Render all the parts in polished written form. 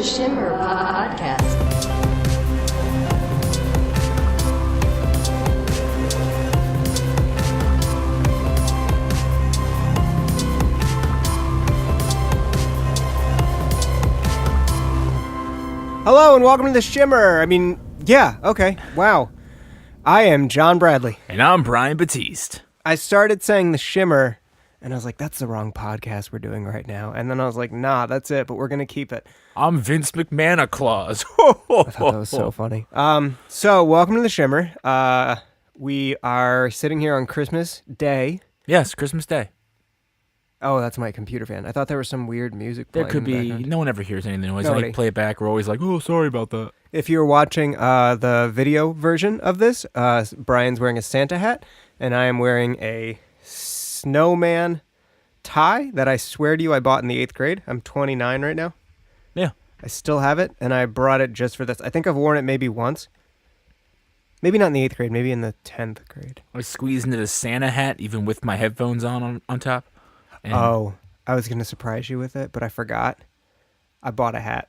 Shimmer podcast. Hello and welcome to the Shimmer. Okay. Wow. I am John Bradley. And I'm Brian Batiste. I started saying the Shimmer, and I was like, that's the wrong podcast we're doing right now. And then I was like, nah, that's it, but we're going to keep it. I'm Vince McMahon Claus. I thought that was so funny. So welcome to the Shimmer. We are sitting here on Christmas Day. Yes, Christmas Day. Oh, that's my computer fan. I thought there was some weird music playing. There could in the be. background. No one ever hears any noise. Nobody. I play it back. We're always like, oh, sorry about that. If you're watching the video version of this, Brian's wearing a Santa hat, and I am wearing a snowman tie that I swear to you I bought in the 8th grade. I'm 29 right now. Yeah. I still have it, and I brought it just for this. I think I've worn it maybe once. Maybe not in the 8th grade, maybe in the 10th grade. I squeezed into the Santa hat even with my headphones on top. And, Oh, I was going to surprise you with it, but I forgot. I bought a hat.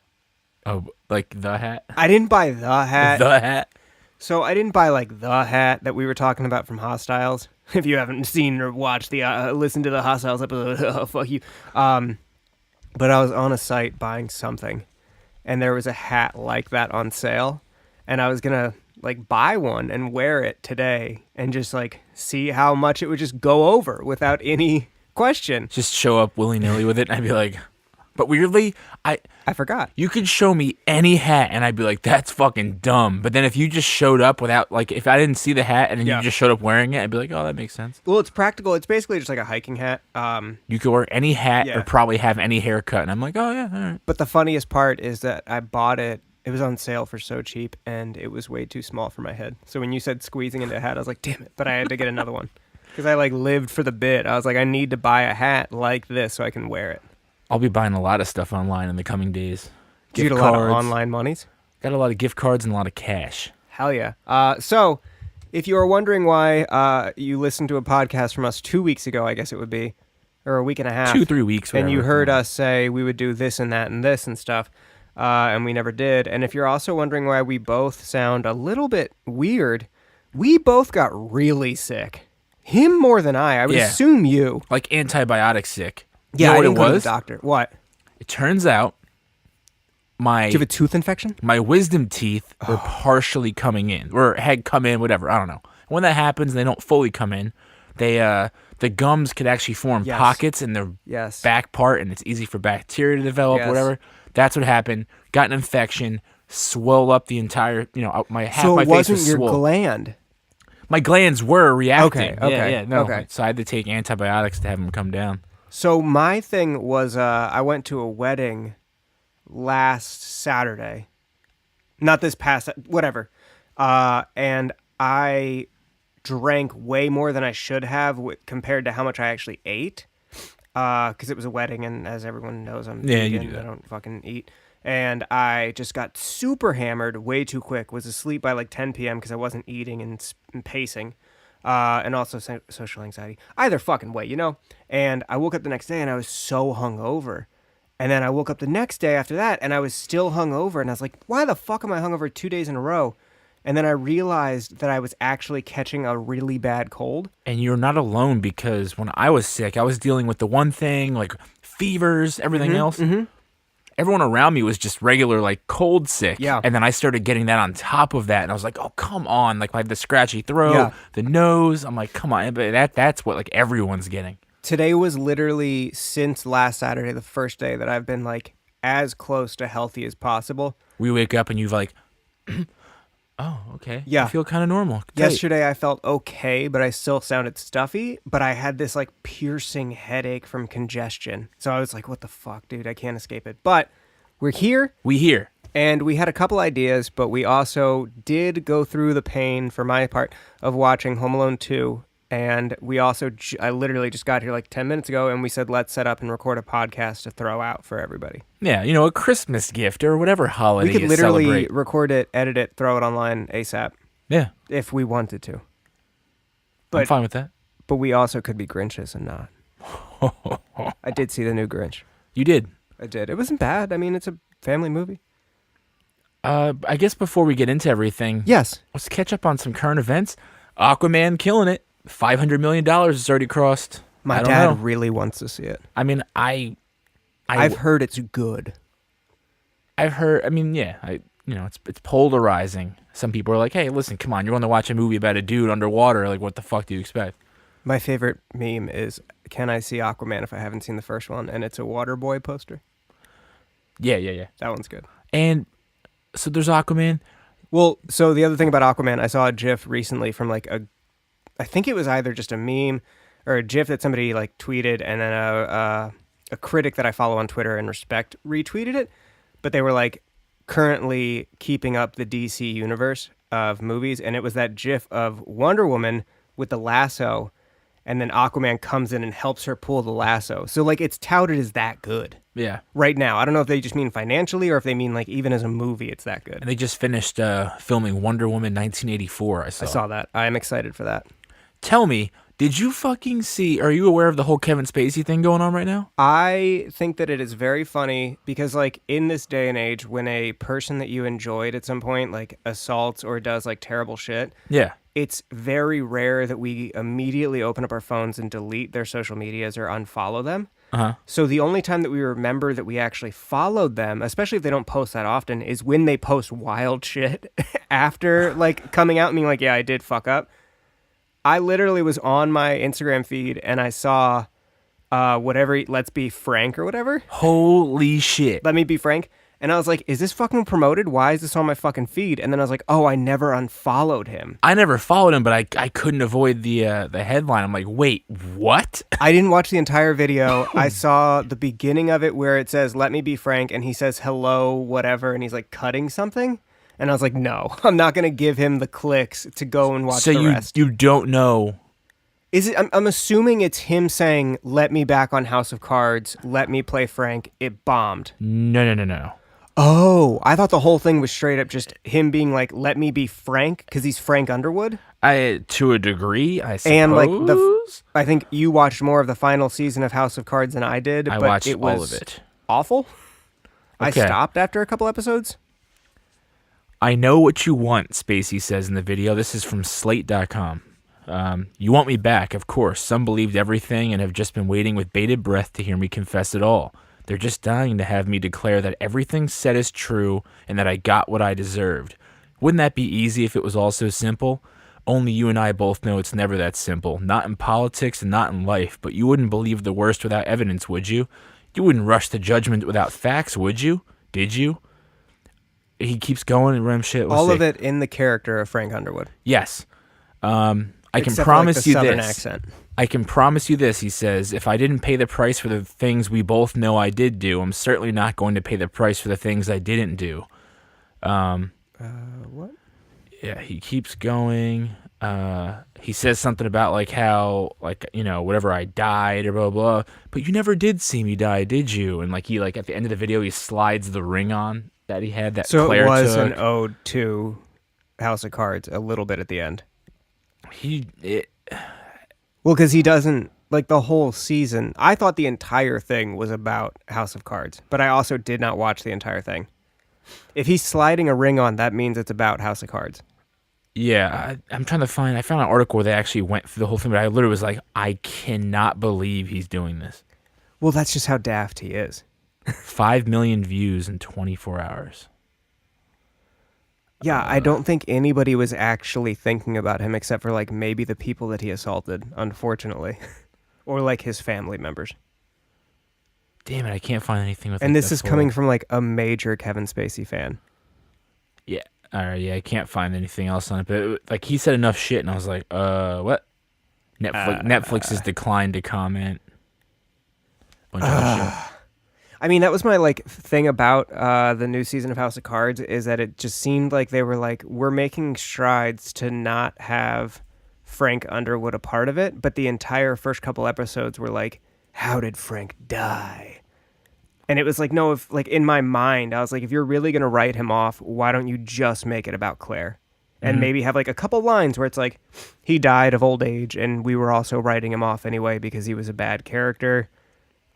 Oh, like the hat? I didn't buy the hat. The hat? So I didn't buy like the hat that we were talking about from Hostiles. If you haven't seen or watched listen to the Hostiles episode, oh, fuck you. But I was on a site buying something, and there was a hat like that on sale, and I was gonna like buy one and wear it today, and just like see how much it would just go over without any question. Just show up willy-nilly with it, and I'd be like... But weirdly, I forgot. you could show me any hat, and I'd be like, that's fucking dumb. But then if you just showed up without, like, if I didn't see the hat, and then Yeah. you just showed up wearing it, I'd be like, oh, that makes sense. Well, it's practical. It's basically just like a hiking hat. You could wear any hat Yeah. or probably have any haircut, and I'm like, oh, yeah, all right. But the funniest part is that I bought it. It was on sale for so cheap, and it was way too small for my head. So when you said squeezing into a hat, I was like, damn it. But I had to get another one. Because I, like, lived for the bit. I was like, I need to buy a hat like this so I can wear it. I'll be buying a lot of stuff online in the coming days. Did you get a lot of online monies? Got a lot of gift cards and a lot of cash. Hell yeah. So if you are wondering why you listened to a podcast from us 2 weeks ago, I guess it would be, or a week and a half. 2-3 weeks. And you whatever. heard us say we would do this and that and this and stuff, and we never did. And if you're also wondering why we both sound a little bit weird, we both got really sick. Him more than I would Yeah. assume you. Like antibiotic sick. Yeah, You know I what didn't it go to was? the doctor. What? It turns out my Do you have a tooth infection? my wisdom teeth were partially coming in, or had come in, whatever. I don't know. When that happens, and they don't fully come in. They the gums could actually form Yes. pockets in their Yes. back part, and it's easy for bacteria to develop. Yes. Whatever. That's what happened. Got an infection, swelled up the entire. My half So my it face wasn't was your swole. gland. My glands were reacting. Okay, Yeah, no. okay. So I had to take antibiotics to have them come down. So my thing was I went to a wedding last Saturday. Not this past, whatever. And I drank way more than I should have compared to how much I actually ate. Because it was a wedding, and as everyone knows, I'm Yeah, you vegan. do that. I don't fucking eat. And I just got super hammered way too quick. Was asleep by like 10 p.m. because I wasn't eating and pacing. And also social anxiety. Either fucking way, And I woke up the next day and I was so hungover. And then I woke up the next day after that and I was still hungover. And I was like, why the fuck am I hungover 2 days in a row? And then I realized that I was actually catching a really bad cold. And you're not alone, because when I was sick, I was dealing with the one thing, like fevers, everything else. Everyone around me was just regular, like, cold sick. Yeah. And then I started getting that on top of that. And I was like, oh, come on. Like, I had the scratchy throat, Yeah. the nose. I'm like, come on. But that's what, like, everyone's getting. Today was literally, since last Saturday, the first day that I've been, like, as close to healthy as possible. We wake up and you've like, oh, okay. Yeah. I feel kind of normal. Tight. Yesterday I felt okay, but I still sounded stuffy. But I had this like piercing headache from congestion. So I was like, what the fuck, dude? I can't escape it. But we're here. We here. And we had a couple ideas, but we also did go through the pain, for my part, of watching Home Alone 2. And we also, I literally just got here like 10 minutes ago, and we said, let's set up and record a podcast to throw out for everybody. Yeah, a Christmas gift or whatever holiday We could you literally celebrate. record it, edit it, throw it online ASAP, Yeah, if we wanted to. I'm But fine with that. But we also could be Grinches and not. I did see the new Grinch. You did. I did. It wasn't bad. I mean, it's a family movie. I guess before we get into everything, Yes. let's catch up on some current events. Aquaman killing it. $500 million has already crossed. My I don't dad know. really wants to see it. I mean, I've heard it's good. I've heard. I mean, yeah. It's polarizing. Some people are like, "Hey, listen, come on, you're going to watch a movie about a dude underwater. Like, what the fuck do you expect?" My favorite meme is, "Can I see Aquaman if I haven't seen the first one?" And it's a Waterboy poster. Yeah. That one's good. And so there's Aquaman. Well, so the other thing about Aquaman, I saw a GIF recently from I think it was either just a meme or a GIF that somebody like tweeted, and then a critic that I follow on Twitter and respect retweeted it. But they were like currently keeping up the DC universe of movies, and it was that GIF of Wonder Woman with the lasso, and then Aquaman comes in and helps her pull the lasso. So like it's touted as that good. Yeah. Right now. I don't know if they just mean financially or if they mean like even as a movie it's that good. And they just finished filming Wonder Woman 1984. I saw that. I am excited for that. Tell me, did you fucking see? Are you aware of the whole Kevin Spacey thing going on right now? I think that it is very funny because like in this day and age when a person that you enjoyed at some point like assaults or does like terrible shit, Yeah. it's very rare that we immediately open up our phones and delete their social medias or unfollow them. So the only time that we remember that we actually followed them, especially if they don't post that often, is when they post wild shit after like coming out and being like, yeah, I did fuck up. I literally was on my Instagram feed and I saw whatever, let's be frank or whatever. Holy shit. Let me be frank. And I was like, is this fucking promoted? Why is this on my fucking feed? And then I was like, oh, I never unfollowed him. I never followed him, but I couldn't avoid the headline. I'm like, wait, what? I didn't watch the entire video. I saw the beginning of it where it says, let me be frank. And he says, hello, whatever. And he's like cutting something. And I was like, no, I'm not going to give him the clicks to go and watch the rest. So you don't know. Is it? I'm assuming it's him saying, let me back on House of Cards. Let me play Frank. It bombed. No. Oh, I thought the whole thing was straight up just him being like, let me be Frank, because he's Frank Underwood. To a degree, I suppose. And like I think you watched more of the final season of House of Cards than I did. I but watched it was all of it. Awful. Okay. I stopped after a couple episodes. I know what you want, Spacey says in the video. This is from Slate.com. You want me back, of course. Some believed everything and have just been waiting with bated breath to hear me confess it all. They're just dying to have me declare that everything said is true and that I got what I deserved. Wouldn't that be easy if it was all so simple? Only you and I both know it's never that simple. Not in politics and not in life, but you wouldn't believe the worst without evidence, would you? You wouldn't rush to judgment without facts, would you? Did you? He keeps going and shit. All of it in the character of Frank Underwood. Yes. I can Except promise for, like, the you Southern this. accent. I can promise you this, he says. If I didn't pay the price for the things we both know I did do, I'm certainly not going to pay the price for the things I didn't do. What? Yeah, he keeps going. He says something about like how, like, you know, whatever, I died or blah, blah, blah. But you never did see me die, did you? And like he, like at the end of the video, he slides the ring on that he had that So Claire it was took. an ode to House of Cards a little bit at the end. Well, because he doesn't, like the whole season. I thought the entire thing was about House of Cards, but I also did not watch the entire thing. If he's sliding a ring on, that means it's about House of Cards. Yeah, I found an article where they actually went through the whole thing, but I literally was like, I cannot believe he's doing this. Well, that's just how daft he is. 5 million views in 24 hours. Yeah, I don't think anybody was actually thinking about him except for like maybe the people that he assaulted, unfortunately. Or like his family members. Damn it, I can't find anything with And like, this is coming from like a major Kevin Spacey fan. Yeah. All right, yeah, I can't find anything else on it, but like he said enough shit and I was like, what? Netflix has declined to comment. Bunch of other shit. I mean, that was my like thing about the new season of House of Cards is that it just seemed like they were like, we're making strides to not have Frank Underwood a part of it, but the entire first couple episodes were like, how did Frank die? And it was like, no, if like in my mind, I was like, if you're really going to write him off, why don't you just make it about Claire? And maybe have like a couple lines where it's like, he died of old age and we were also writing him off anyway because he was a bad character.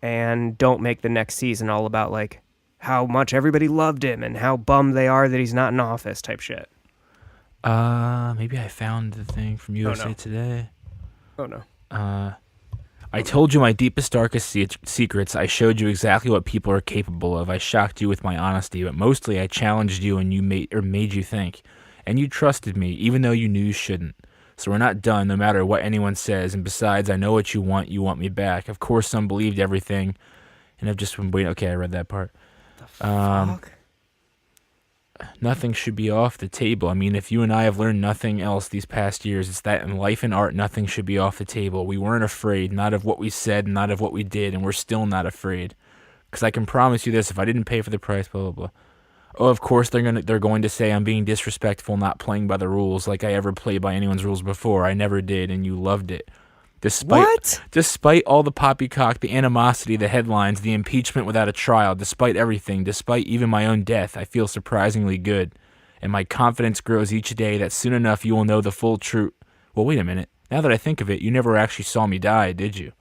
And don't make the next season all about like how much everybody loved him and how bummed they are that he's not in office type shit. Maybe I found the thing from USA no. Today. Oh, no. I told you my deepest, darkest secrets. I showed you exactly what people are capable of. I shocked you with my honesty, but mostly I challenged you and made you think. And you trusted me, even though you knew you shouldn't. So we're not done, no matter what anyone says. And besides, I know what you want. You want me back. Of course, some believed everything, and I've just been waiting. Okay, I read that part. The fuck? Nothing should be off the table. I mean, if you and I have learned nothing else these past years, it's that in life and art, nothing should be off the table. We weren't afraid, not of what we said, not of what we did, and we're still not afraid. Because I can promise you this, if I didn't pay for the price, blah, blah, blah. Oh, of course they're going to say I'm being disrespectful, not playing by the rules like I ever played by anyone's rules before. I never did, and you loved it. Despite all the poppycock, the animosity, the headlines, the impeachment without a trial, despite everything, despite even my own death, I feel surprisingly good. And my confidence grows each day that soon enough you will know the full truth. Well, wait a minute. Now that I think of it, you never actually saw me die, did you?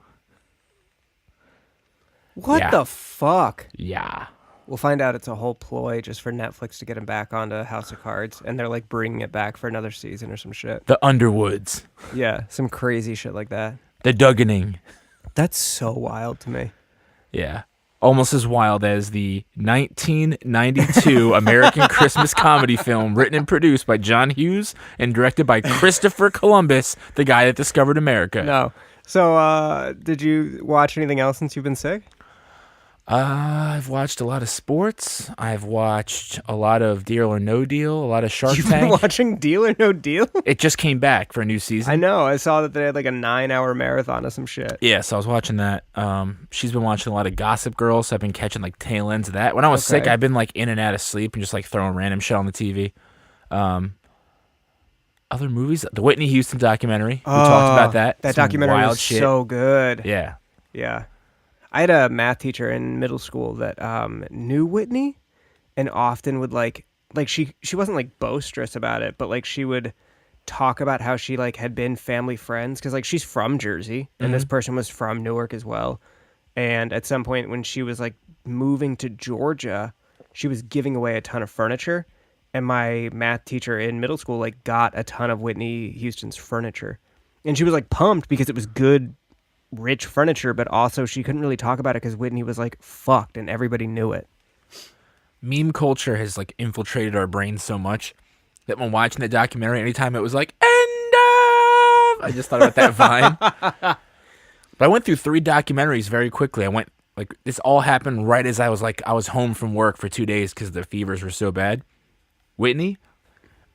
What the fuck? Yeah. We'll find out it's a whole ploy just for Netflix to get him back onto House of Cards, and they're like bringing it back for another season or some shit. The Underwoods. Yeah, some crazy shit like that. The Dugganing. That's so wild to me. Yeah. Almost as wild as the 1992 American Christmas comedy film written and produced by John Hughes and directed by Christopher Columbus, the guy that discovered America. No. So, did you watch anything else since you've been sick? I've watched a lot of sports. I've watched a lot of Deal or No Deal, a lot of Shark You've Tank. been watching Deal or No Deal? It just came back for a new season. I know. I saw that they had like a 9-hour marathon of some shit. Yeah, so I was watching that. She's been watching a lot of Gossip Girl, so I've been catching like tail ends of that. When I was sick, I've been like in and out of sleep and just like throwing random shit on the TV. Other movies, the Whitney Houston documentary. We talked about that. That Some documentary wild was shit. so good. Yeah. Yeah. I had a math teacher in middle school that knew Whitney and often would like she wasn't like boisterous about it, but like she would talk about how she like had been family friends because like she's from Jersey and this person was from Newark as well. And at some point when she was like moving to Georgia, she was giving away a ton of furniture. And my math teacher in middle school like got a ton of Whitney Houston's furniture. And she was like pumped because it was good, rich furniture, but also she couldn't really talk about it because Whitney was like fucked and everybody knew it. Meme culture has like infiltrated our brains so much that when watching the documentary, anytime it was like end of, I just thought about that Vine. But I went through 3 documentaries very quickly. I went like this all happened right as I was home from work for 2 days because the fevers were so bad. Whitney.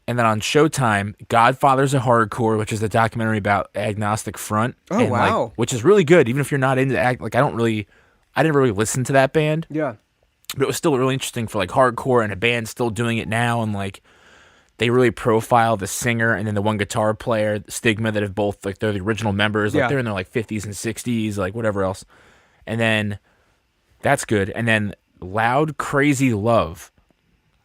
And then on Showtime, Godfather's a Hardcore, which is the documentary about Agnostic Front. Oh, and wow. like, which is really good, even if you're not into like I didn't really listen to that band. Yeah. But it was still really interesting for like hardcore and a band still doing it now, and like they really profile the singer and then the one guitar player, Stigma, that have both like they're the original members, like they're in their like 50s and 60s, like whatever else. And then that's good. And then Loud Crazy Love,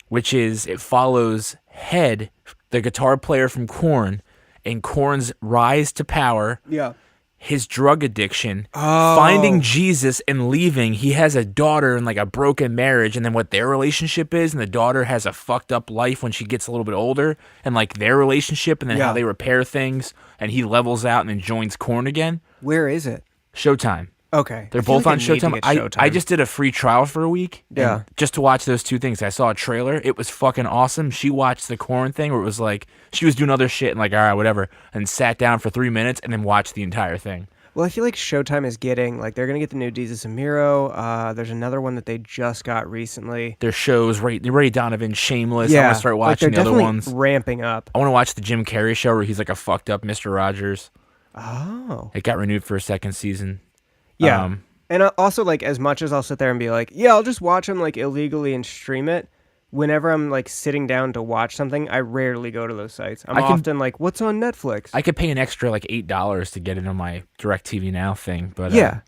which is it follows Head, the guitar player from Korn, and Korn's rise to power. Yeah. His drug addiction, finding Jesus and leaving. He has a daughter and like a broken marriage, and then what their relationship is, and the daughter has a fucked up life when she gets a little bit older, and like their relationship, and then how they repair things, and he levels out and then joins Korn again. Where is it? Showtime. Okay. They're both on Showtime. I just did a free trial for a week. Yeah. Just to watch those 2 things. I saw a trailer. It was fucking awesome. She watched the Korn thing where it was like, she was doing other shit and like, all right, whatever. And sat down for 3 minutes and then watched the entire thing. Well, I feel like Showtime is getting, like, they're going to get the new Jesus and Miro. There's another one that they just got recently. Their shows, Ray Donovan, Shameless. I want to start watching the other ones. They're ramping up. I want to watch the Jim Carrey show where he's like a fucked up Mr. Rogers. Oh. It got renewed for a 2nd season. Yeah. And also, like, as much as I'll sit there and be like, yeah, I'll just watch them, like, illegally and stream it, whenever I'm, like, sitting down to watch something, I rarely go to those sites. I'm often like, what's on Netflix? I could pay an extra, like, $8 to get it on my DirecTV Now thing. But yeah.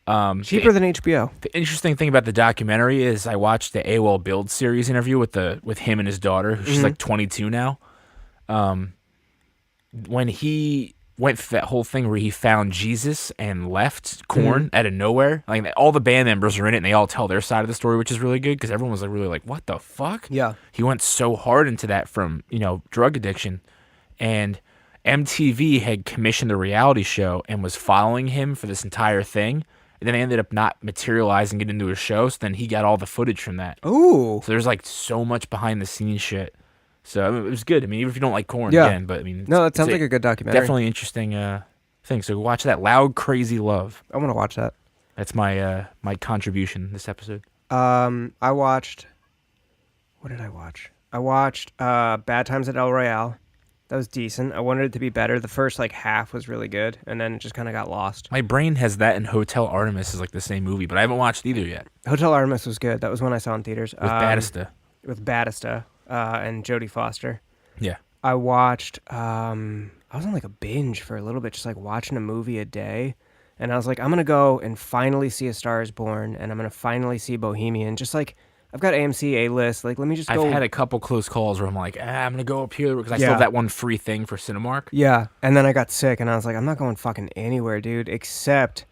Cheaper than HBO. The interesting thing about the documentary is I watched the AWOL Build series interview with him and his daughter, who's she's like 22 now. When he went for that whole thing where he found Jesus and left Korn out of nowhere. Like all the band members are in it, and they all tell their side of the story, which is really good because everyone was like really like, "What the fuck?" Yeah. He went so hard into that from drug addiction, and MTV had commissioned a reality show and was following him for this entire thing. And then they ended up not materializing it into a show, so then he got all the footage from that. Ooh. So there's like so much behind the scenes shit. So I mean, it was good. I mean, even if you don't like Korn, Yeah. again, but I mean, No, that sounds like a good documentary. definitely interesting thing. So watch that. Loud, Crazy Love. I want to watch that. That's my my contribution this episode. I watched. What did I watch? I watched Bad Times at El Royale. That was decent. I wanted it to be better. The first like half was really good, and then it just kind of got lost. My brain has that and Hotel Artemis is like the same movie, but I haven't watched either yet. Hotel Artemis was good. That was one I saw in theaters. With Batista. With Batista and Jodie Foster. Yeah. I watched. I was on like a binge for a little bit, just like watching a movie a day, and I was like, I'm gonna go and finally see A Star Is Born, and I'm gonna finally see Bohemian. Just like I've got AMC A-list. Like, let me just go. I've had a couple close calls where I'm like, I'm gonna go up here because I still have that one free thing for Cinemark. Yeah, and then I got sick, and I was like, I'm not going fucking anywhere, dude. Except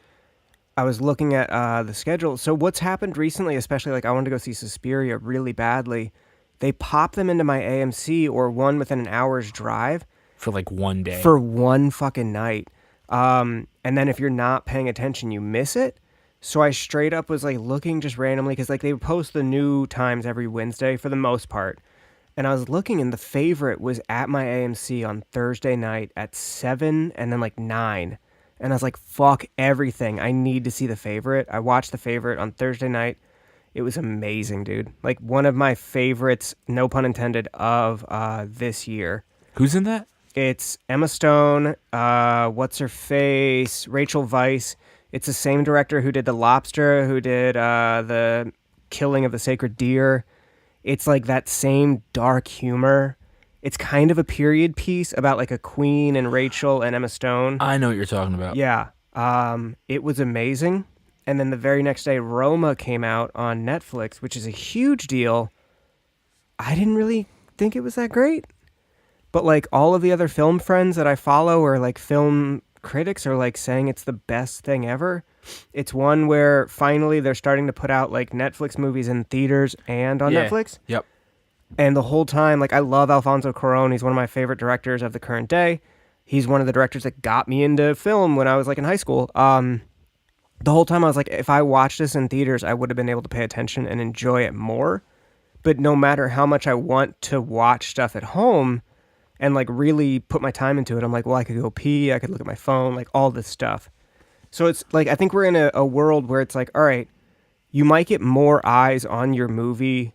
I was looking at the schedule. So what's happened recently, especially like I wanted to go see Suspiria really badly. They pop them into my AMC or one within an hour's drive. For like one day. For one fucking night. And then if you're not paying attention, you miss it. So I straight up was like looking just randomly because like they post the new times every Wednesday for the most part. And I was looking and The Favorite was at my AMC on Thursday night at 7 and then like 9. And I was like, fuck everything. I need to see The Favorite. I watched The Favorite on Thursday night. It was amazing, dude. Like one of my favorites, no pun intended, of this year. Who's in that? It's Emma Stone, what's her face, Rachel Weisz. It's the same director who did The Lobster, who did the Killing of the Sacred Deer. It's like that same dark humor. It's kind of a period piece about like a queen and Rachel and Emma Stone. I know what you're talking about. Yeah. It was amazing. And then the very next day, Roma came out on Netflix, which is a huge deal. I didn't really think it was that great. But like all of the other film friends that I follow or like film critics are like saying it's the best thing ever. It's one where finally they're starting to put out like Netflix movies in theaters and on Netflix. Yep. And the whole time, like I love Alfonso Cuarón. He's one of my favorite directors of the current day. He's one of the directors that got me into film when I was like in high school. The whole time I was like, if I watched this in theaters, I would have been able to pay attention and enjoy it more. But no matter how much I want to watch stuff at home and like really put my time into it, I'm like, well, I could go pee, I could look at my phone, like all this stuff. So it's like, I think we're in a world where it's like, all right, you might get more eyes on your movie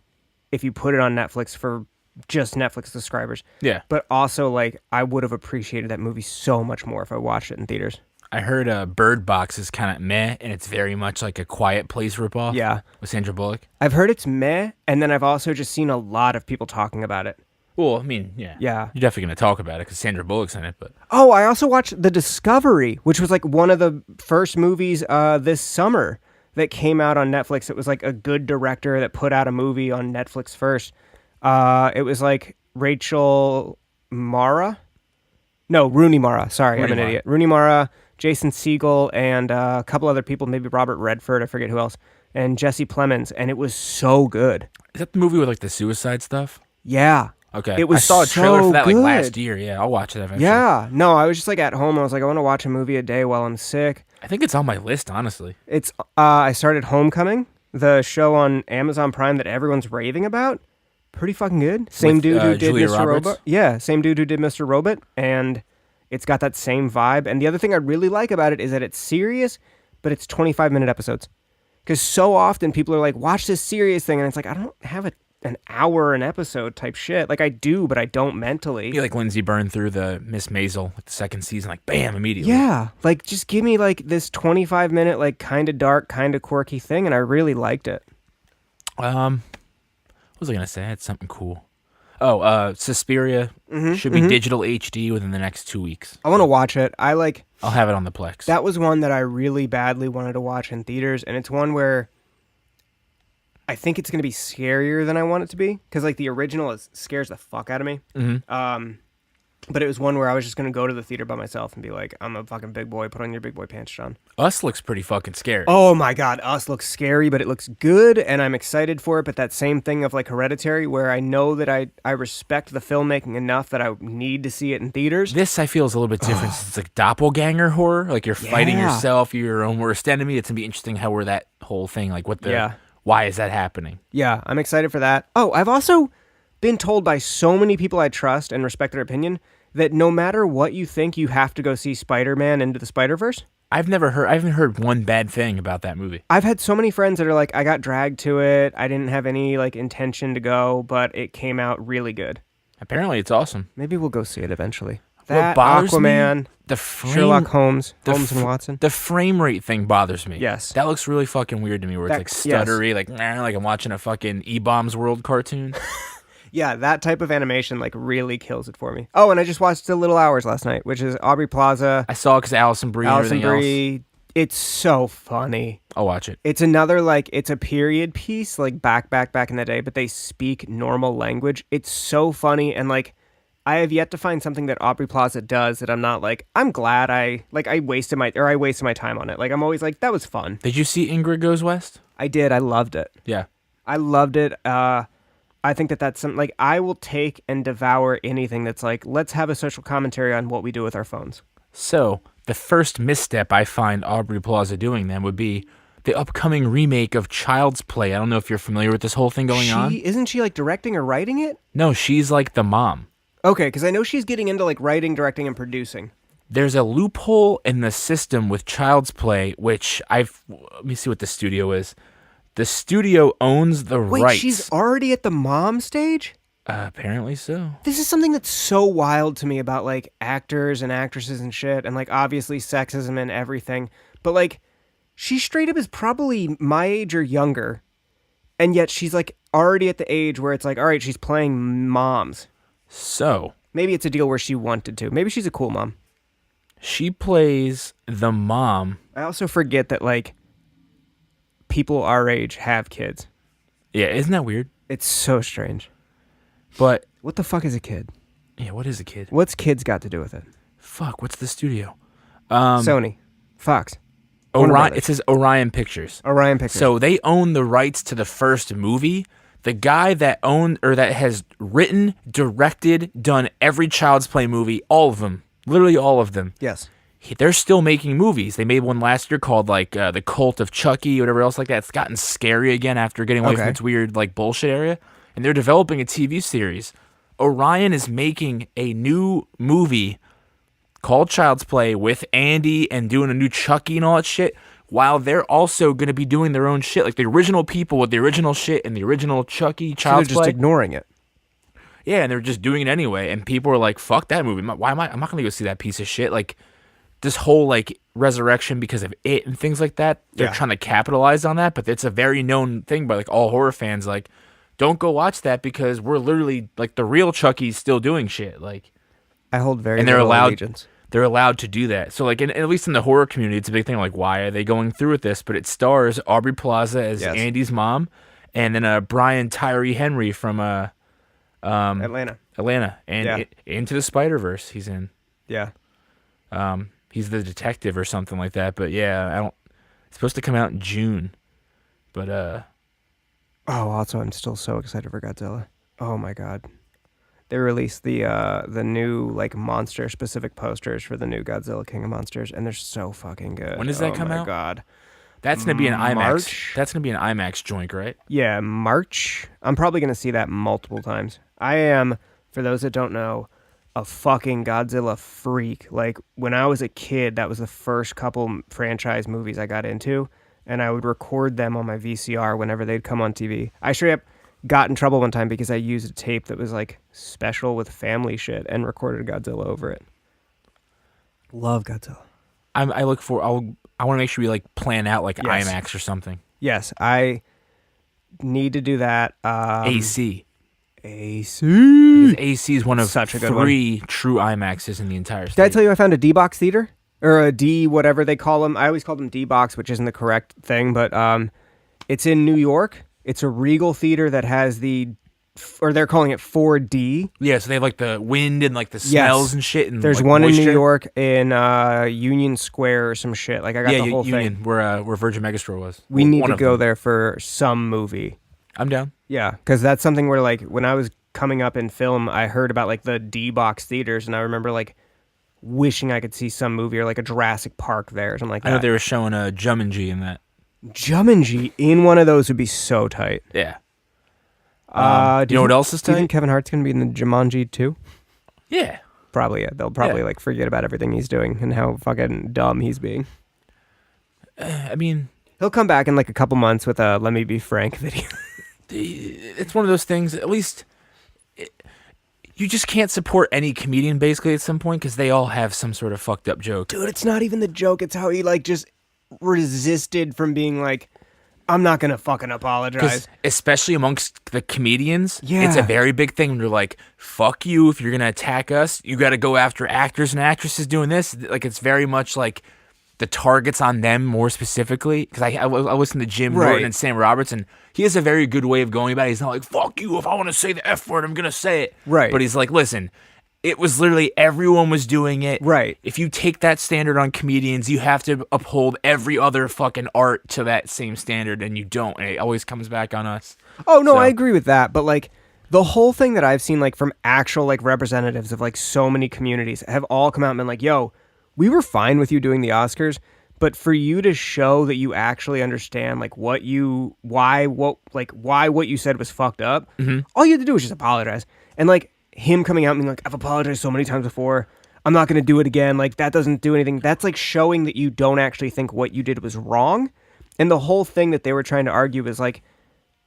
if you put it on Netflix for just Netflix subscribers. Yeah. But also like, I would have appreciated that movie so much more if I watched it in theaters. I heard Bird Box is kind of meh, and it's very much like a Quiet Place ripoff. Yeah. With Sandra Bullock. I've heard it's meh, and then I've also just seen a lot of people talking about it. Well, I mean, yeah. Yeah. You're definitely going to talk about it because Sandra Bullock's in it, but... Oh, I also watched The Discovery, which was like one of the first movies this summer that came out on Netflix. It was like a good director that put out a movie on Netflix first. It was like Rachel Mara? No, Rooney Mara. Sorry, I'm an idiot. Rooney Mara, Jason Segel, and a couple other people, maybe Robert Redford, I forget who else, and Jesse Plemons, and it was so good. Is that the movie with like the suicide stuff? Yeah. Okay. It was I saw a trailer for that like good. last year. Yeah, I'll watch it eventually. Yeah. No, I was just like at home. I was like, I want to watch a movie a day while I'm sick. I think it's on my list, honestly. It's I started Homecoming, the show on Amazon Prime that everyone's raving about. Pretty fucking good. Same With, dude who did Julia Mr. Roberts? Robot. Yeah, same dude who did Mr. Robot, and it's got that same vibe. And the other thing I really like about it is that it's serious, but it's 25-minute episodes. Because so often people are like, watch this serious thing, and it's like, I don't have an hour an episode type shit. Like I do, but I don't mentally. I feel like Lindsay burned through the Miss Maisel, like the second season, like bam, immediately. Yeah, like just give me like this 25-minute, like kind of dark, kind of quirky thing, and I really liked it. What was I gonna say? I had something cool. Oh, Suspiria should be digital HD within the next 2 weeks. I want to watch it. I'll have it on the Plex. That was one that I really badly wanted to watch in theaters, and it's one where I think it's going to be scarier than I want it to be, because like the original scares the fuck out of me. But it was one where I was just going to go to the theater by myself and be like, I'm a fucking big boy. Put on your big boy pants, John. Us looks pretty fucking scary. Oh my God. Us looks scary, but it looks good. And I'm excited for it. But that same thing of like Hereditary, where I know that I respect the filmmaking enough that I need to see it in theaters. This I feel is a little bit different. It's like doppelganger horror. Like you're fighting Yeah. yourself, you're your own worst enemy. It's going to be interesting how we're that whole thing. Like why is that happening? Yeah, I'm excited for that. Oh, I've also been told by so many people I trust and respect their opinion that no matter what you think, you have to go see Spider-Man Into the Spider-Verse. I haven't heard one bad thing about that movie. I've had so many friends that are like, I got dragged to it. I didn't have any like intention to go, but it came out really good. Apparently it's awesome. Maybe we'll go see it eventually. What That, bothers Aquaman, me, the frame, Sherlock Holmes, the Holmes and f- Watson. The frame rate thing bothers me. Yes. That looks really fucking weird to me, where That- it's like stuttery, like I'm watching a fucking E-Bombs World cartoon. Yeah, that type of animation like really kills it for me. Oh, and I just watched The Little Hours last night, which is Aubrey Plaza, I saw it because Allison Brie and Alison everything else. Brie. It's so funny. I'll watch it. It's another like it's a period piece like back in the day, but they speak normal language. It's so funny, and like I have yet to find something that Aubrey Plaza does that I'm not like, I'm glad I wasted my time on it. Like I'm always like, that was fun. Did you see Ingrid Goes West? I did. I loved it. Yeah. I loved it. I think that's something like I will take and devour anything that's like, let's have a social commentary on what we do with our phones. So the first misstep I find Aubrey Plaza doing then would be the upcoming remake of Child's Play. I don't know if you're familiar with this whole thing going on. Isn't she like directing or writing it? No, she's like the mom. Okay, because I know she's getting into like writing, directing, and producing. There's a loophole in the system with Child's Play, which let me see what the studio is. The studio owns the Wait, rights. she's already at the mom stage? Apparently so. This is something that's so wild to me about like actors and actresses and shit, and like obviously sexism and everything. But like, she straight up is probably my age or younger, and yet she's like already at the age where it's like, all right, she's playing moms. So Maybe it's a deal where she wanted to. Maybe she's a cool mom. she plays the mom. I also forget that like people our age have kids. Yeah, isn't that weird? It's so strange. But What the fuck is a kid? yeah, what is a kid? What's kids got to do with it? Fuck, what's the studio? Sony, Fox, Warner Orion. Brothers. It says Orion Pictures. Orion Pictures. So they own the rights to the first movie. The guy that owned or that has written, directed, done every Child's Play movie, all of them, literally all of them. yes. They're still making movies. They made one last year called like The Cult of Chucky, or whatever else like that. It's gotten scary again after getting away from Okay. its weird like bullshit area. And they're developing a TV series. Orion is making a new movie called Child's Play with Andy and doing a new Chucky and all that shit, while they're also going to be doing their own shit. Like the original people with the original shit and the original Chucky So they're Child's just Play. ignoring it. Yeah, and they're just doing it anyway. And people are like, fuck that movie. I'm not going to go see that piece of shit. Like this whole like resurrection because of it and things like that. They're Yeah. trying to capitalize on that, but it's a very known thing by like all horror fans. Like, don't go watch that because we're literally like the real Chucky's still doing shit. Like, I hold very and they're little allowed. allegiance. They're allowed to do that. So like, at least in the horror community, it's a big thing. Like, why are they going through with this? But it stars Aubrey Plaza as Yes. Andy's mom, and then Brian Tyree Henry from Atlanta. Atlanta, and Yeah. Into the Spider-Verse. He's in. Yeah. He's the detective or something like that. But yeah, I don't. It's supposed to come out in June, but Oh, also, I'm still so excited for Godzilla. Oh my god. They released the new like monster specific posters for the new Godzilla King of Monsters, and they're so fucking good. When does that come Oh out? my god. that's gonna be an IMAX. March? That's gonna be an IMAX joint, right? Yeah, March. I'm probably gonna see that multiple times. I am, for those that don't know, a fucking Godzilla freak. Like when I was a kid, that was the first couple franchise movies I got into, and I would record them on my VCR whenever they'd come on TV. I straight up got in trouble one time because I used a tape that was like special with family shit and recorded Godzilla over it. Love Godzilla. I look for. I want to make sure we like plan out like Yes. IMAX or something. Yes, I need to do that. AC. AC. Because AC is one of Such a good 3 true IMAXs in the entire state. Did I tell you I found a D-box theater? Or a D, whatever they call them. I always call them D-box, which isn't the correct thing, but it's in New York. It's a Regal theater that has the or they're calling it 4D. Yeah, so they have like the wind and like the smells and shit. And there's like, one moisture. in New York in Union Square or some shit. Like I got the whole Union, thing. where Virgin Megastore was. We need One to of go them. there for some movie. I'm down. Yeah, because that's something where like when I was coming up in film, I heard about like the D-box theaters, and I remember like wishing I could see some movie or like a Jurassic Park there or something like that. I know they were showing a Jumanji in that. Jumanji in one of those would be so tight. Yeah. Do you know what else is Do you tight? think Kevin Hart's gonna be in the Jumanji too? Yeah. Probably. Yeah. They'll probably Yeah. like forget about everything he's doing and how fucking dumb he's being. I mean, He'll come back in like a couple months with a "Let Me Be Frank" video. it's one of those things. At least you just can't support any comedian basically at some point because they all have some sort of fucked up joke. Dude, it's not even the joke. It's how he like just resisted from being like, I'm not gonna fucking apologize. 'Cause especially amongst the comedians, Yeah. it's a very big thing when you're like, fuck you, if you're going to attack us, you got to go after actors and actresses doing this. Like, it's very much like the target's on them more specifically. Because I listen to Jim Right. Norton and Sam Roberts, and he has a very good way of going about it. He's not like, fuck you, if I want to say the F word, I'm going to say it. Right. But he's like, listen, it was literally everyone was doing it. Right. If you take that standard on comedians, you have to uphold every other fucking art to that same standard, and you don't. And it always comes back on us. Oh no, So- I agree with that. But like the whole thing that I've seen like from actual like representatives of like so many communities have all come out and been like, yo, we were fine with you doing the Oscars, but for you to show that you actually understand like why what you said was fucked up, all you had to do was just apologize. And like him coming out and being like, I've apologized so many times before, I'm not going to do it again. Like that doesn't do anything. That's like showing that you don't actually think what you did was wrong. And the whole thing that they were trying to argue is like,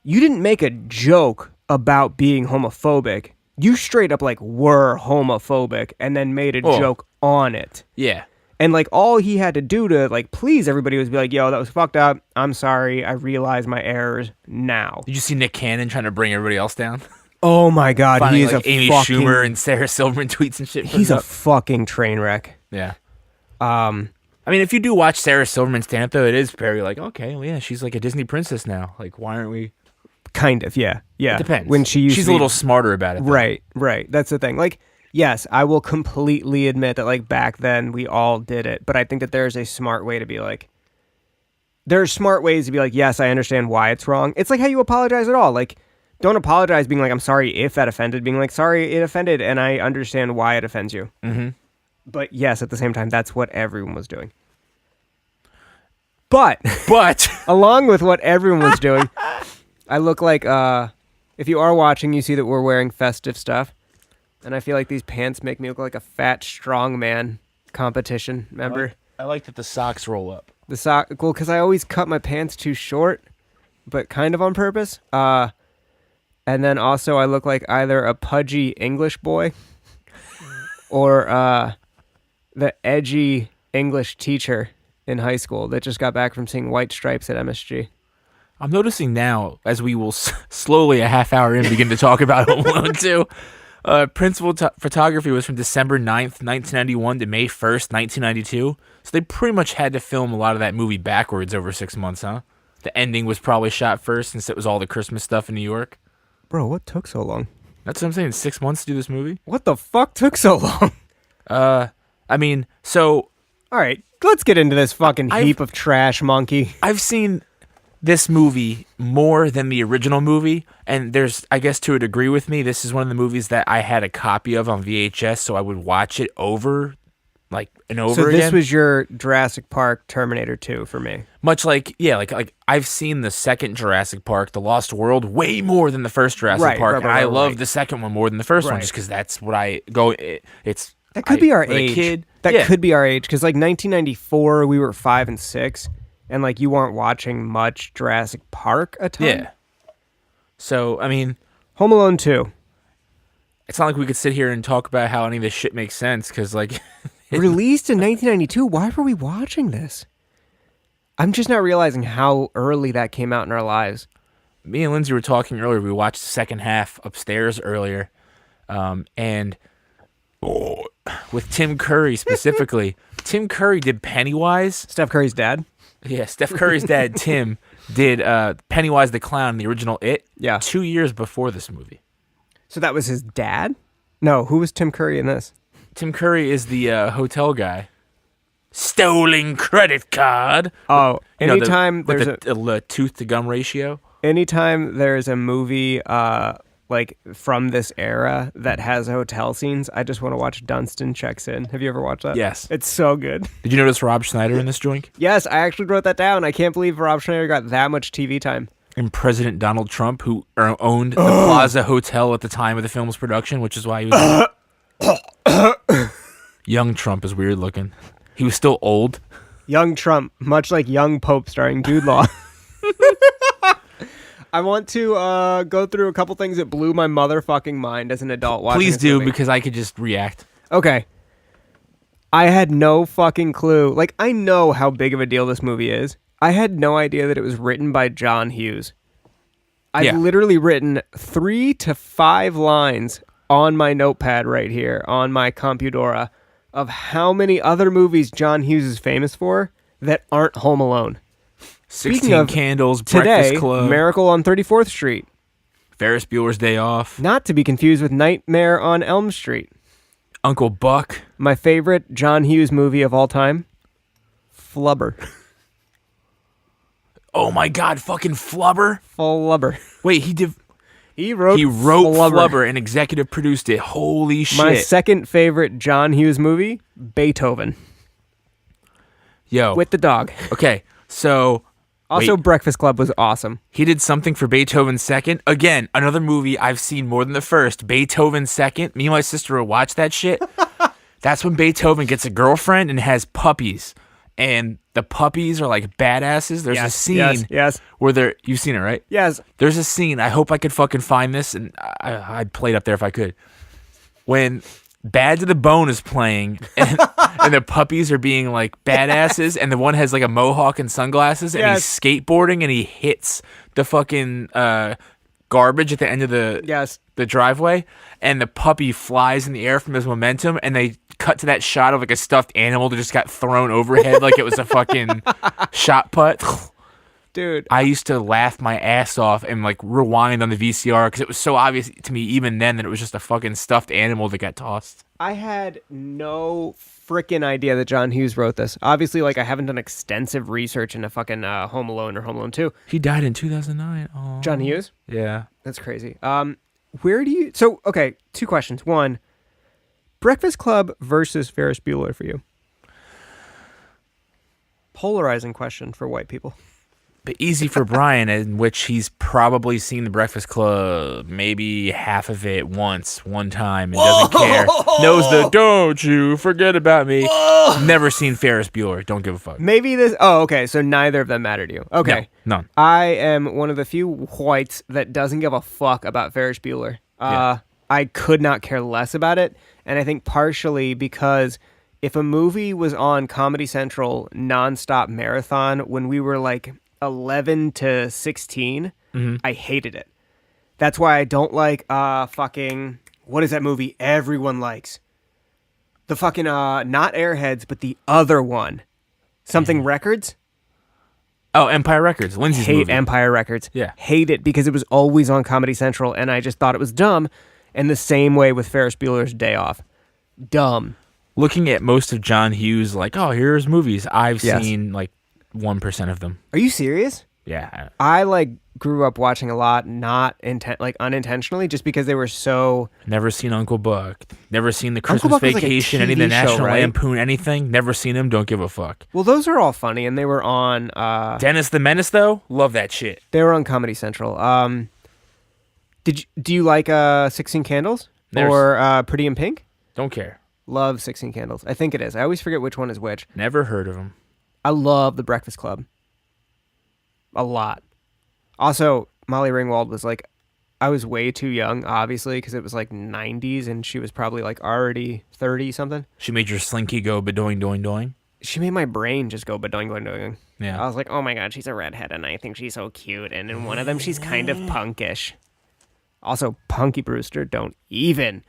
you didn't make a joke about being homophobic. You straight up like were homophobic and then made a joke on it. Yeah. And like all he had to do to like please everybody was be like, yo, that was fucked up. I'm sorry. I realize my errors now. Did you see Nick Cannon trying to bring everybody else down? Oh my God. Finding He is like a Amy fucking, Schumer and Sarah Silverman tweets and shit. he's put a up. fucking train wreck. Yeah. I mean, if you do watch Sarah Silverman stand up, though, it is very like, okay, well, yeah, she's like a Disney princess now. Like, why aren't we? Kind of. Yeah. Yeah. It depends. When she's a little smarter about it. Though. Right. That's the thing. Like, yes, I will completely admit that like back then we all did it, but I think that there's a smart way to be like, there are smart ways to be like, yes, I understand why it's wrong. It's like how you apologize at all. Like, don't apologize being like, I'm sorry if that offended, being like, sorry it offended and I understand why it offends you. Mm-hmm. But yes, at the same time, that's what everyone was doing. But along with what everyone was doing, I look like, if you are watching, you see that we're wearing festive stuff. And I feel like these pants make me look like a fat, strong man competition member. I like that the socks roll up. The sock, well, because I always cut my pants too short, but kind of on purpose. And then also I look like either a pudgy English boy or the edgy English teacher in high school that just got back from seeing White Stripes at MSG. I'm noticing now, as we will slowly, a half hour in, begin to talk about Home Alone 2. Principal photography was from December 9th, 1991 to May 1st, 1992. So they pretty much had to film a lot of that movie backwards over 6 months, huh? The ending was probably shot first since it was all the Christmas stuff in New York. Bro, what took so long? That's what I'm saying, 6 months to do this movie? What the fuck took so long? I mean, so... All right, let's get into this fucking heap of trash, monkey. I've seen this movie more than the original movie, and there's, I guess to a degree with me, this is one of the movies that I had a copy of on VHS, so I would watch it over, like, and over again. So this was your Jurassic Park Terminator 2 for me. Much like, yeah, like I've seen the second Jurassic Park, The Lost World, way more than the first Jurassic Park, and I love the second one more than the first one, just because that's what I go, it's... That could be our for age. a kid, That could be our age, because like 1994, we were 5 and 6, and like you weren't watching much Jurassic Park a ton. Yeah. So, I mean... Home Alone 2. It's not like we could sit here and talk about how any of this shit makes sense, because like... Released in 1992, why were we watching this? I'm just not realizing how early that came out in our lives. Me and Lindsay were talking earlier. We watched the second half upstairs earlier, and with Tim Curry specifically. Tim Curry did Pennywise. Steph Curry's dad? Yeah, Steph Curry's dad, Tim, did Pennywise the Clown, the original It, Yeah. 2 years before this movie. So that was his dad? No, who was Tim Curry in this? Tim Curry is the hotel guy. Stolen credit card. Oh, You know, anytime with there's the tooth to gum ratio. anytime there's a movie like from this era that has hotel scenes, I just want to watch Dunstan Checks In. Have you ever watched that? Yes. It's so good. Did you notice Rob Schneider in this joint? Yes, I actually wrote that down. I can't believe Rob Schneider got that much TV time. And President Donald Trump, who owned the Plaza Hotel at the time of the film's production, which is why he was... Young Trump is weird looking. He was still old. Young Trump, much like Young Pope starring Jude Law. I want to go through a couple things that blew my motherfucking mind as an adult watching Please this do, movie. because I could just react. Okay. I had no fucking clue. Like, I know how big of a deal this movie is. I had no idea that it was written by John Hughes. I've literally written 3 to 5 lines on my notepad right here on my Compudora of how many other movies John Hughes is famous for that aren't Home Alone. 16 Candles, Today, Breakfast Club, Miracle on 34th Street. Ferris Bueller's Day Off, Not to be confused with Nightmare on Elm Street. Uncle Buck. My favorite John Hughes movie of all time, Flubber. Oh my God, fucking Flubber. Flubber. Wait, he did... He wrote Flubber and executive produced it. Holy shit. My second favorite John Hughes movie, Beethoven. Yo. With the dog. Okay, so... Also, wait, Breakfast Club was awesome. he did something for Beethoven second. Again, another movie I've seen more than the first. Beethoven second. Me and my sister will watch that shit. That's when Beethoven gets a girlfriend and has puppies. And the puppies are like badasses. There's a scene where they're... You've seen it, right? Yes. There's a scene. I hope I could fucking find this, and I'd play it up there if I could. When Bad to the Bone is playing, and the puppies are being like badasses, and the one has like a mohawk and sunglasses, and he's skateboarding, and he hits the fucking garbage at the end of the driveway, and the puppy flies in the air from his momentum, and they cut to that shot of like a stuffed animal that just got thrown overhead like it was a fucking shot put. Dude. I used to laugh my ass off and like rewind on the VCR because it was so obvious to me even then that it was just a fucking stuffed animal that got tossed. I had no freaking idea that John Hughes wrote this. Obviously, like, I haven't done extensive research into fucking Home Alone or Home Alone 2. He died in 2009. Aww. John Hughes? Yeah. That's crazy. Where do you... So, okay, 2 questions. 1, Breakfast Club versus Ferris Bueller for you? Polarizing question for white people. But easy for Brian, in which he's probably seen The Breakfast Club, maybe half of it once, one time, and doesn't care. Knows the "don't you forget about me." Never seen Ferris Bueller. Don't give a fuck. Maybe this... Oh, okay, so neither of them matter to you. Okay. No, none. I am one of the few whites that doesn't give a fuck about Ferris Bueller. I could not care less about it, and I think partially because if a movie was on Comedy Central nonstop marathon when we were like 11 to 16, I hated it. That's why I don't like fucking... What is that movie everyone likes? The fucking, not Airheads, but the other one. Something Records? Oh, Empire Records. Lindsay's Hate movie. Empire Records. Yeah. Hate it because it was always on Comedy Central, and I just thought it was dumb. And the same way with Ferris Bueller's Day Off. Dumb. Looking at most of John Hughes, like, oh, here's movies. I've seen like 1% of them. Are you serious? Yeah. I like grew up watching a lot, not unintentionally, just because they were so... Never seen Uncle Buck. Never seen The Uncle Christmas Buck was like a Vacation, any of the TV show, National right? Lampoon, anything. Never seen him. Don't give a fuck. Well, those are all funny, and they were on... Dennis the Menace, though? Love that shit. They were on Comedy Central. Do you like 16 Candles? Or Pretty in Pink? Don't care. Love 16 Candles. I think it is. I always forget which one is which. Never heard of him. I love The Breakfast Club. A lot. Also, Molly Ringwald was like, I was way too young, obviously, because it was like 90s, and she was probably like already 30 something. She made your slinky go badoing doing doing. She made my brain just go badoing doing doing. Yeah. I was like, oh my god, she's a redhead, and I think she's so cute. And in one of them, she's kind of punkish. Also, Punky Brewster, don't even.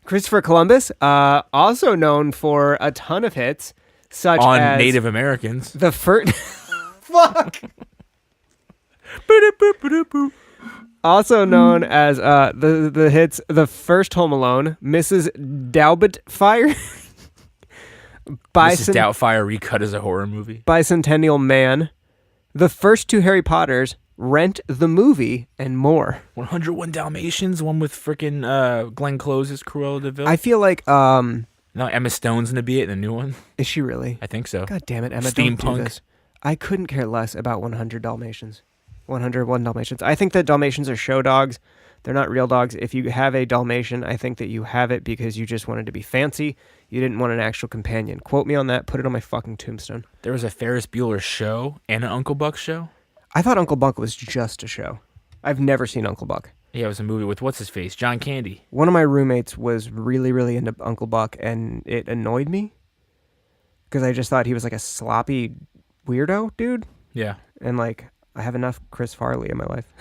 Christopher Columbus, also known for a ton of hits, such on as Native Americans. the first. Fuck. Also known as the hits The First Home Alone, Mrs. Doubtfire, Mrs. Doubtfire recut as a horror movie. Bicentennial Man, the first two Harry Potters, Rent the Movie, and more. 101 Dalmatians, one with frickin' Glenn Close as Cruella de Vil. I feel like No, Emma Stone's gonna be it in the new one. is she really? I think so. God damn it, Emma! Don't do Steampunk. this. I couldn't care less about 100 Dalmatians. 101 Dalmatians. I think that Dalmatians are show dogs. They're not real dogs. If you have a Dalmatian, I think that you have it because you just wanted to be fancy. You didn't want an actual companion. Quote me on that. Put it on my fucking tombstone. There was a Ferris Bueller show and an Uncle Buck show. I thought Uncle Buck was just a show. I've never seen Uncle Buck. Yeah, it was a movie with what's his face, John Candy. One of my roommates was really, really into Uncle Buck, and it annoyed me because I just thought he was like a sloppy weirdo dude. Yeah. And like, I have enough Chris Farley in my life.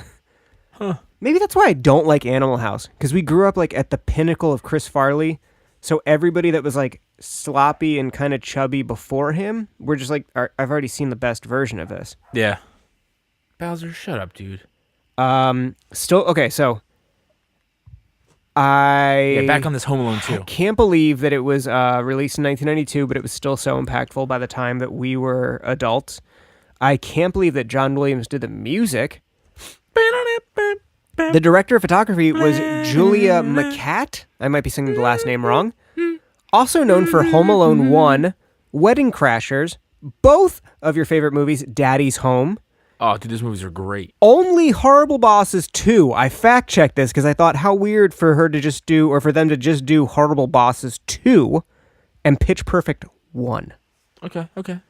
Huh. Maybe that's why I don't like Animal House, because we grew up like at the pinnacle of Chris Farley. So everybody that was like sloppy and kind of chubby before him, we're just like, I've already seen the best version of this. Yeah. Bowser, shut up, dude. Still okay. So I Back on this Home Alone 2. can't believe that it was released in 1992, but it was still so impactful by the time that we were adults. I can't believe that John Williams did the music. The director of photography was Julia McCat. I might be saying the last name wrong. Also known for Home Alone 1, Wedding Crashers, both of your favorite movies, Daddy's Home. Oh, dude, those movies are great. Only Horrible Bosses 2. I fact-checked this because I thought how weird for her to just do, or for them to just do Horrible Bosses 2 and Pitch Perfect 1. Okay.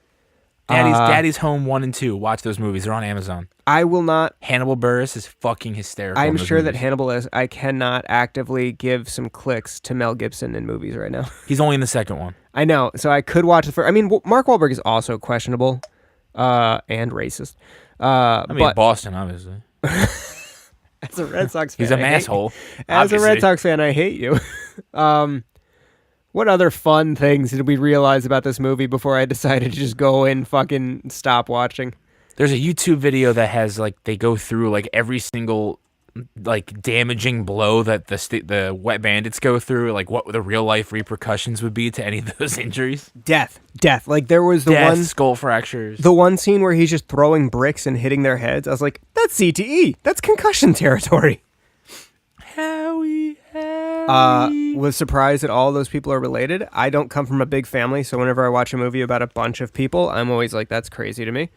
Daddy's Home 1 and 2. Watch those movies. They're on Amazon. I will not. Hannibal Buress is fucking hysterical. I'm in those sure that movies. Hannibal is. I cannot actively give some clicks to Mel Gibson in movies right now. He's only in the second one. I know, so I could watch the first. I mean, Mark Wahlberg is also questionable and racist. But Boston, obviously. as a Red Sox fan, He's an asshole. As a Red obviously. Sox fan, I hate you. What other fun things did we realize about this movie before I decided to just go and fucking stop watching? There's a YouTube video that has like they go through like every single like damaging blow that the Wet Bandits go through, like what the real life repercussions would be to any of those injuries. Death. Like there was the Death, skull fractures. The one scene where he's just throwing bricks and hitting their heads. I was like, that's CTE. That's concussion territory. Howie. Was surprised that all those people are related. I don't come from a big family, so whenever I watch a movie about a bunch of people, I'm always like, that's crazy to me.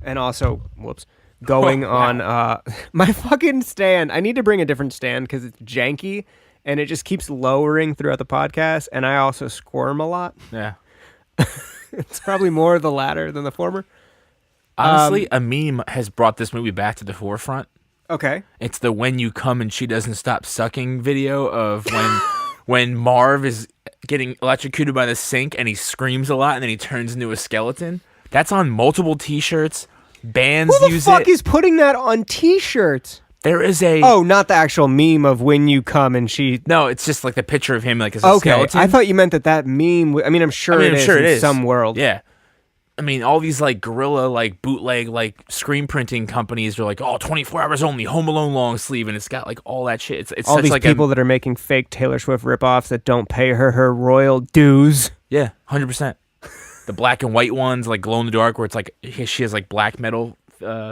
And also, going on my fucking stand. I need to bring a different stand because it's janky and it just keeps lowering throughout the podcast, and I also squirm a lot. Yeah. It's probably more the latter than the former. Honestly, a meme has brought this movie back to the forefront. Okay. It's the "When You Come and She Doesn't Stop Sucking" video of when Marv is getting electrocuted by the sink and he screams a lot and then he turns into a skeleton. That's on multiple T-shirts. Bands Who the use fuck it. is putting that on T-shirts? There is a Oh, not the actual meme of when you come and she. no. It's just like the picture of him like as a Okay, skeleton. I thought you meant that meme. I mean, I'm sure it is in some world. Yeah. I mean, all these like guerrilla, like bootleg, like screen printing companies are like, 24 hours only, Home Alone long sleeve, and it's got like all that shit. It's All such these like people that are making fake Taylor Swift ripoffs that don't pay her royal dues. Yeah, 100%. The black and white ones, like glow in the dark, where it's like she has like black metal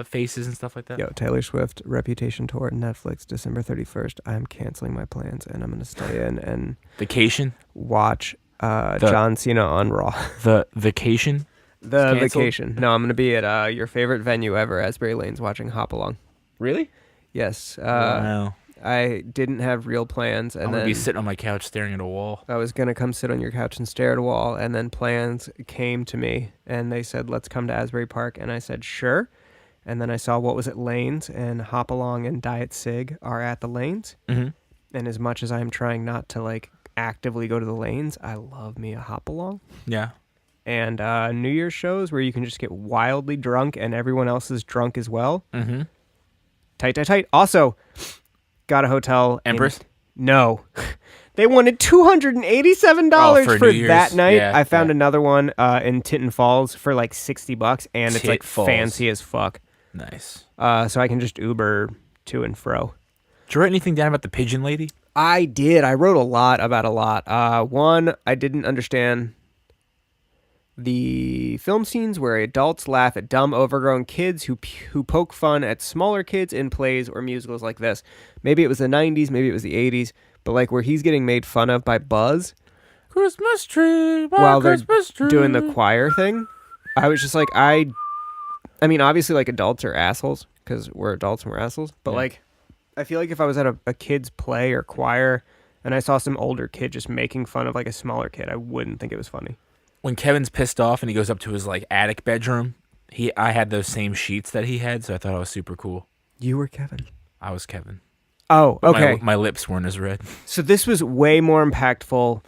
faces and stuff like that. Yo, Taylor Swift Reputation Tour, Netflix, December 31st. I'm canceling my plans and I'm going to stay in and Vacation. watch John Cena on Raw. The Vacation. The Canceled? Vacation. No, I'm going to be at your favorite venue ever, Asbury Lanes, watching Hop Along. Really? Yes. Wow. I didn't have real plans, and I'm then gonna be sitting on my couch staring at a wall. I was going to come sit on your couch and stare at a wall, and then plans came to me, and they said, let's come to Asbury Park, and I said, sure. And then I saw what was at Lanes, and Hop Along and Diet Sig are at the Lanes. Mm-hmm. And as much as I'm trying not to, like, actively go to the Lanes, I love me a Hop Along. Yeah. And New Year's shows where you can just get wildly drunk and everyone else is drunk as well. Mm-hmm. Tight. Also, got a hotel. Empress? No. They wanted $287 Oh, for for New Year's? that night. Yeah, I found yeah. another one in Tinton Falls for like $60, and it's like Tit Falls. fancy as fuck. Nice. So I can just Uber to and fro. Did you write anything down about the pigeon lady? I did. I wrote a lot about a lot. One, I didn't understand the film scenes where adults laugh at dumb, overgrown kids who poke fun at smaller kids in plays or musicals like this. Maybe it was the 90s, maybe it was the 80s, but like where he's getting made fun of by Buzz Christmas tree, while Christmas they're tree. doing the choir thing. I was just like, I mean, obviously, like, adults are assholes because we're adults and we're assholes, but Yeah. like, I feel like if I was at a kid's play or choir and I saw some older kid just making fun of like a smaller kid, I wouldn't think it was funny. When Kevin's pissed off and he goes up to his like attic bedroom, I had those same sheets that he had, so I thought it was super cool. You were Kevin. I was Kevin. Oh, But okay. My lips weren't as red. So this was way more impactful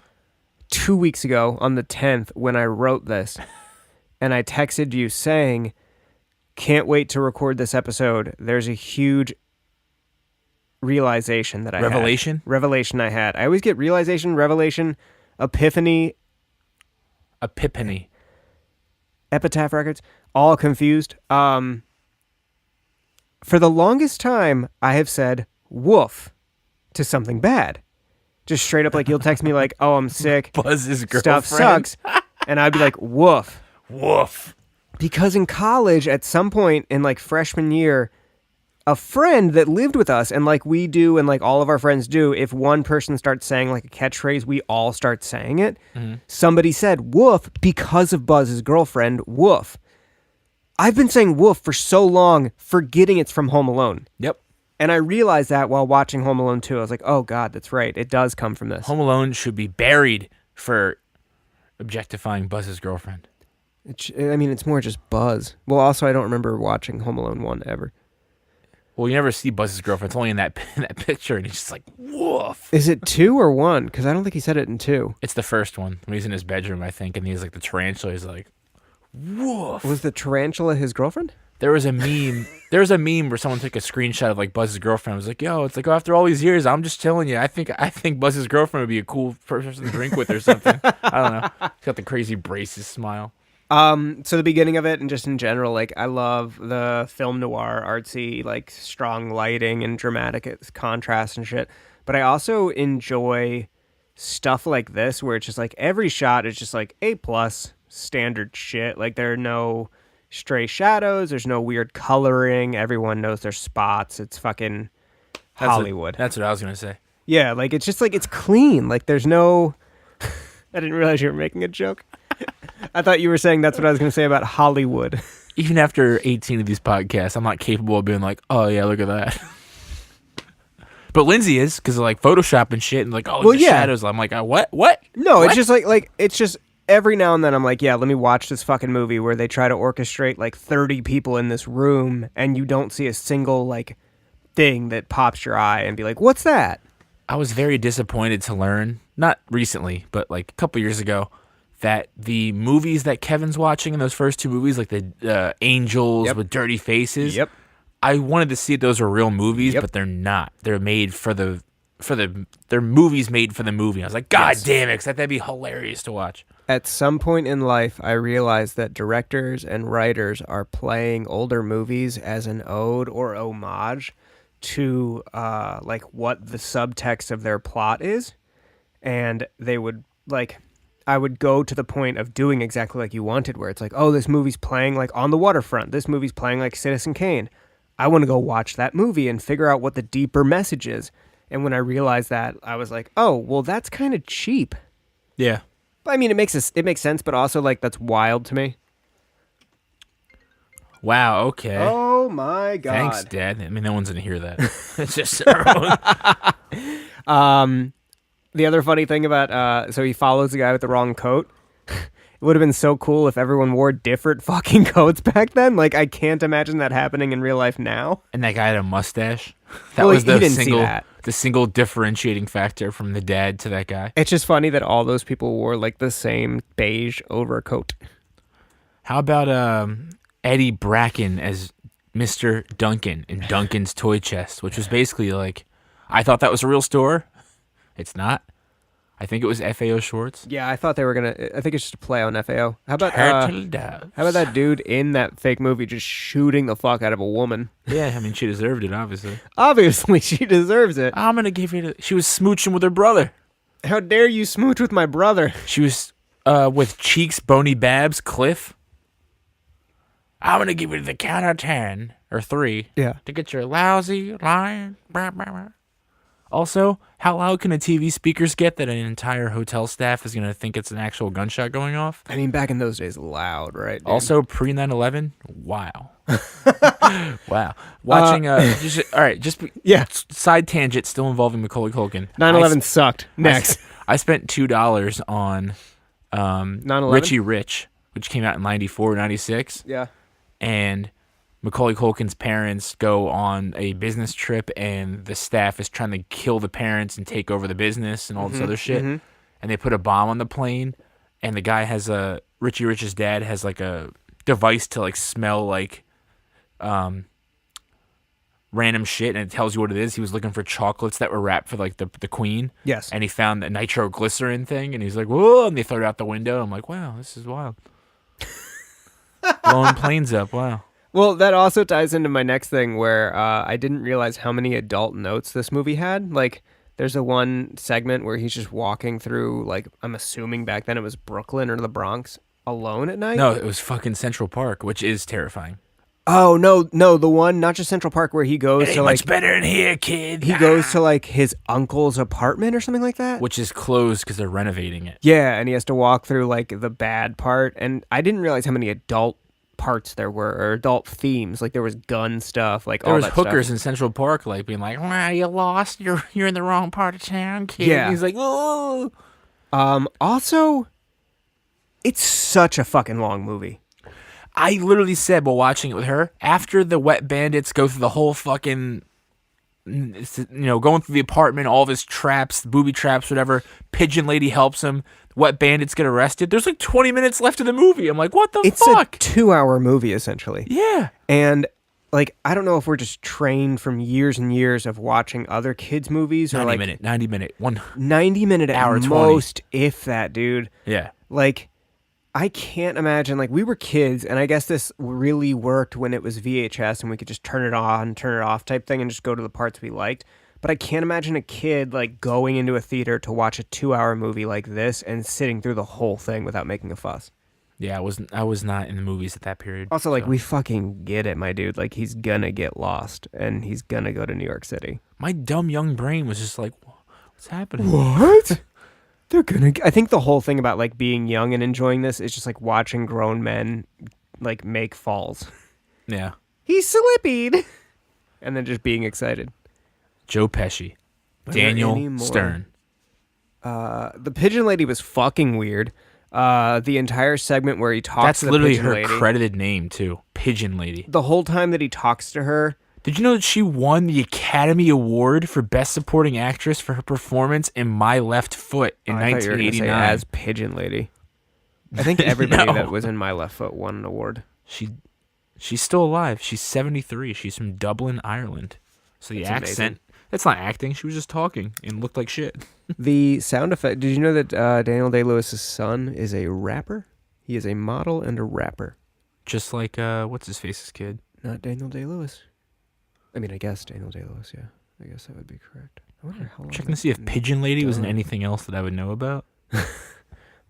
2 weeks ago on the 10th when I wrote this, and I texted you saying, "Can't wait to record this episode. There's a huge realization that I Revelation? had. Revelation I had. I always get realization, revelation, epiphany, Epiphany. Epitaph Records, all confused. For the longest time, I have said woof to something bad. Just straight up, like, you'll text me like, "Oh, I'm sick. Buzz's girlfriend. Stuff sucks." And I'd be like, woof. Woof. Because in college, at some point in like freshman year, a friend that lived with us, and like we do and like all of our friends do, if one person starts saying like a catchphrase, we all start saying it. Mm-hmm. Somebody said woof because of Buzz's girlfriend, woof. I've been saying woof for so long, forgetting it's from Home Alone. Yep. And I realized that while watching Home Alone 2. I was like, oh God, that's right. It does come from this. Home Alone should be buried for objectifying Buzz's girlfriend. I mean, it's more just Buzz. Well, also, I don't remember watching Home Alone 1 ever. Well, you never see Buzz's girlfriend. It's only in that picture, and he's just like, woof. Is it 2 or 1? Because I don't think he said it in 2. It's the first one when he's in his bedroom, I think, and he's like the tarantula. He's like, woof. Was the tarantula his girlfriend? There was a meme. There was a meme where someone took a screenshot of like Buzz's girlfriend. It was like, "Yo, it's like after all these years, I'm just telling you. I think Buzz's girlfriend would be a cool person to drink with or something." I don't know. He's got the crazy braces smile. So the beginning of it and just in general, like I love the film noir, artsy, like strong lighting and dramatic contrast and shit. But I also enjoy stuff like this where it's just like every shot is just like A+ standard shit. Like there are no stray shadows. There's no weird coloring. Everyone knows their spots. It's fucking Hollywood. That's what I was gonna say. Yeah, like it's just like it's clean. Like there's no. I didn't realize you were making a joke. I thought you were saying that's what I was going to say about Hollywood. Even after 18 of these podcasts, I'm not capable of being like, "Oh yeah, look at that." But Lindsay is, because of like Photoshop and shit, and like, "Oh, Well, the yeah. shadows." I'm like, "What? What?" No, What? it's just like it's just every now and then I'm like, yeah, let me watch this fucking movie where they try to orchestrate like 30 people in this room and you don't see a single like thing that pops your eye and be like, what's that? I was very disappointed to learn, not recently, but like a couple years ago, that the movies that Kevin's watching in those first two movies, like the Angels Yep. with dirty faces, Yep. I wanted to see if those were real movies, Yep. but they're not. They're made they're movies made for the movie. I was like, God Yes. damn it, 'cause that'd be hilarious to watch. At some point in life, I realized that directors and writers are playing older movies as an ode or homage to like what the subtext of their plot is, and they would like. I would go to the point of doing exactly like you wanted, where it's like, oh, this movie's playing like On the Waterfront. This movie's playing like Citizen Kane. I want to go watch that movie and figure out what the deeper message is. And when I realized that, I was like, oh, well, that's kind of cheap. Yeah. I mean, it makes sense, but also like that's wild to me. Wow, okay. Oh my god. Thanks, Dad. I mean, no one's going to hear that. It's just The other funny thing about so he follows the guy with the wrong coat. It would have been so cool if everyone wore different fucking coats back then. Like I can't imagine that happening in real life now. And that guy had a mustache. That Well, was he the didn't see single that. the single differentiating factor from the dad to that guy. It's just funny that all those people wore like the same beige overcoat. How about Eddie Bracken as Mr. Duncan in Duncan's Toy Chest, which was basically like, I thought that was a real store. It's not. I think it was FAO shorts. Yeah, I thought they were gonna. I think it's just a play on FAO. How about Turtle doves. how about that dude in that fake movie just shooting the fuck out of a woman? Yeah, I mean, she deserved it, obviously. Obviously, she deserves it. I'm gonna give you. She was smooching with her brother. How dare you smooch with my brother? She was with Cheeks, Bony Babs, Cliff. I'm gonna give you the count of 10 or 3. Yeah. To get your lousy line. Blah, blah, blah. Also, how loud can a TV speakers get that an entire hotel staff is gonna think it's an actual gunshot going off? I mean, back in those days, loud, right? Dude? Also, pre 9/11. Wow. Wow. Watching. Yeah. Side tangent, still involving Macaulay Culkin. 9/11 sucked. Next. I spent $2 on 9/11? Richie Rich, which came out in 94, 96. Yeah. And Macaulay Culkin's parents go on a business trip, and the staff is trying to kill the parents and take over the business and all this other shit. And they put a bomb on the plane, and the guy has Richie Rich's dad has like a device to like smell like random shit, and it tells you what it is. He was looking for chocolates that were wrapped for like the queen. Yes. And he found the nitroglycerin thing, and he's like, whoa, and they throw it out the window. I'm like, wow, this is wild. Blowing planes up, wow. Well, that also ties into my next thing where I didn't realize how many adult notes this movie had. Like, there's a one segment where he's just walking through, like, I'm assuming back then it was Brooklyn or the Bronx, alone at night. No, it was fucking Central Park, which is terrifying. Oh, no, the one, not just Central Park, where he goes to, like... much better in here, kid. He goes to, like, his uncle's apartment or something like that? Which is closed because they're renovating it. Yeah, and he has to walk through, like, the bad part. And I didn't realize how many adult parts there were, or adult themes. Like, there was gun stuff, like, there all was that hookers stuff. in Central Park, like, being like, wow, you lost. You're in the wrong part of town, kid. Yeah. And he's like, oh. Also, it's such a fucking long movie. I literally said while watching it with her, after the wet bandits go through the whole fucking, going through the apartment, all of his traps, booby traps, whatever, Pigeon Lady helps him, wet bandits get arrested. There's like 20 minutes left of the movie. I'm like, what the fuck? It's a 2-hour movie, essentially. Yeah. And, like, I don't know if we're just trained from years and years of watching other kids' movies or, 90 minute. 90 minute hour at 20. most, if that, dude. Yeah. Like, I can't imagine, like, we were kids, and I guess this really worked when it was VHS and we could just turn it on, turn it off type thing and just go to the parts we liked. But I can't imagine a kid, like, going into a theater to watch a 2-hour movie like this and sitting through the whole thing without making a fuss. Yeah, I was not in the movies at that period. Also, like, we fucking get it, my dude. Like, he's gonna get lost, and he's gonna go to New York City. My dumb young brain was just like, what's happening? What? They're gonna... I think the whole thing about, like, being young and enjoying this is just, like, watching grown men, like, make falls. Yeah. He's slippied! And then just being excited. Joe Pesci. Are there Daniel any more? Stern. The Pigeon Lady was fucking weird. The entire segment where he talks That's to the literally Pigeon her Lady. credited name, too. Pigeon Lady. The whole time that he talks to her... Did you know that she won the Academy Award for Best Supporting Actress for her performance in My Left Foot in I thought you were gonna say 1989? as Pigeon Lady. I think everybody No. that was in My Left Foot won an award. She's still alive. She's 73. She's from Dublin, Ireland. So the That's accent, amazing. that's not acting. She was just talking and looked like shit. The sound effect... Did you know that Daniel Day-Lewis's son is a rapper? He is a model and a rapper. Just like, what's his face's kid? Not Daniel Day-Lewis. I mean, I guess Daniel Day-Lewis, yeah. I guess that would be correct. I wonder how long... Checking to see if Pigeon Lady was in anything else that I would know about.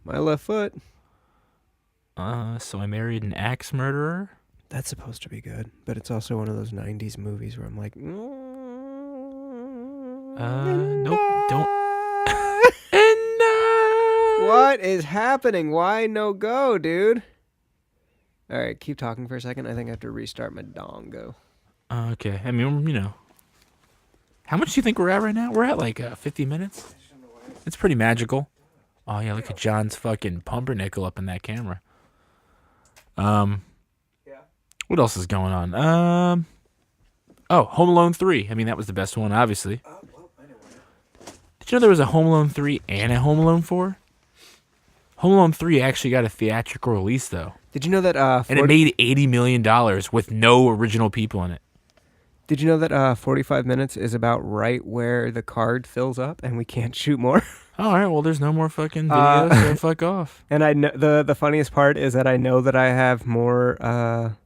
My Left Foot. So I married an axe murderer. That's supposed to be good, but it's also one of those 90s movies where I'm like... Nope, don't. And no. What is happening? Why no go, dude? All right, keep talking for a second. I think I have to restart my dongo. Okay, I mean, how much do you think we're at right now? We're at like 50 minutes. It's pretty magical. Oh yeah, look at John's fucking pumpernickel up in that camera. What else is going on? Home Alone 3. I mean, that was the best one, obviously. Did you know there was a Home Alone 3 and a Home Alone 4? Home Alone 3 actually got a theatrical release, though. Did you know that... And it made $80 million with no original people in it. Did you know that 45 minutes is about right where the card fills up and we can't shoot more? All right, well, there's no more fucking videos, so fuck off. And I know the funniest part is that I know that I have more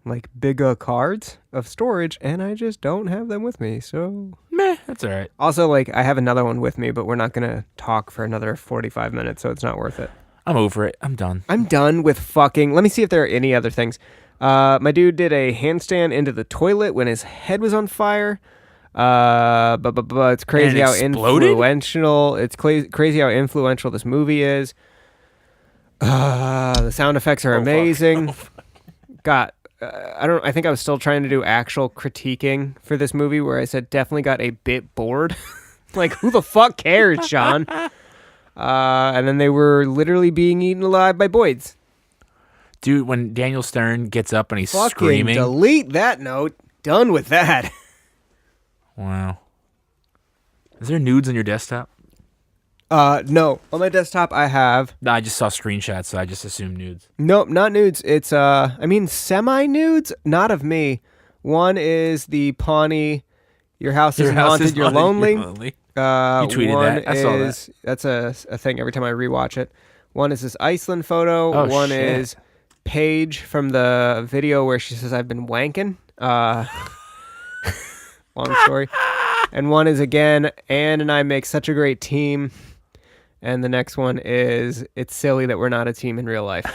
like bigger cards of storage, and I just don't have them with me. So Meh, that's all right. also, like, I have another one with me, but we're not gonna talk for another 45 minutes, so it's not worth it. I'm over it. I'm done. I'm done with fucking. Let me see if there are any other things. My dude did a handstand into the toilet when his head was on fire. But it's crazy how exploded? influential. It's crazy how influential this movie is. The sound effects are amazing. Got. I think I was still trying to do actual critiquing for this movie, where I said definitely got a bit bored. Like, who the fuck cares, Sean? And then they were literally being eaten alive by Boyds. Dude, when Daniel Stern gets up and he's Fucking screaming. delete that note. Done with that. Wow. Is there nudes on your desktop? No. On my desktop, I have. No, I just saw screenshots, so I just assumed nudes. Nope, not nudes. It's, semi-nudes, not of me. One is the Pawnee, your house is haunted, you're lonely. You tweeted one that. I saw that. That's a thing every time I rewatch it. One is this Iceland photo. Oh, one shit. is Paige from the video where she says, I've been wanking. Long story. And one is, again, Anne and I make such a great team. And the next one is, it's silly that we're not a team in real life.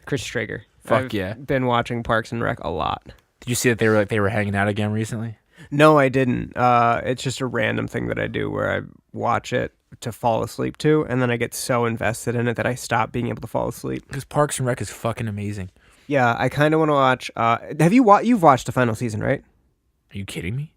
Chris Strager. Fuck yeah. Been watching Parks and Rec a lot. Did you see that they were hanging out again recently? No, I didn't. It's just a random thing that I do where I watch it to fall asleep to, and then I get so invested in it that I stop being able to fall asleep. Because Parks and Rec is fucking amazing. Yeah, I kind of want to watch. You've watched the final season, right? Are you kidding me?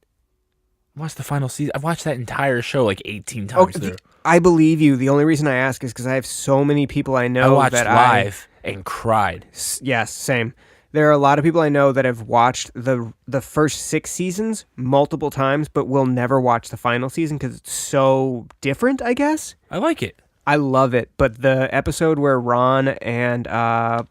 I watched the final season. I've watched that entire show like 18 times through. I believe you. The only reason I ask is because I have so many people I know I watched that live and cried. Yes, same. There are a lot of people I know that have watched the first 6 seasons multiple times, but will never watch the final season because it's so different, I guess. I like it. I love it, but the episode where Ron and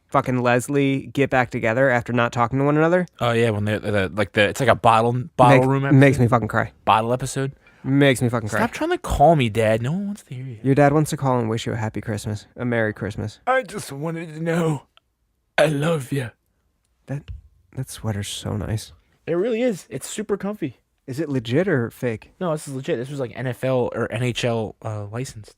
fucking Leslie get back together after not talking to one another. Oh yeah, when it's like a bottle room episode. Makes me fucking cry. Bottle episode. Makes me fucking cry. Stop trying to call me, Dad. No one wants to hear you. Your dad wants to call and wish you a happy Christmas, a Merry Christmas. I just wanted to know I love you. That sweater's so nice. It really is. It's super comfy. Is it legit or fake? No, this is legit. This was like NFL or NHL licensed.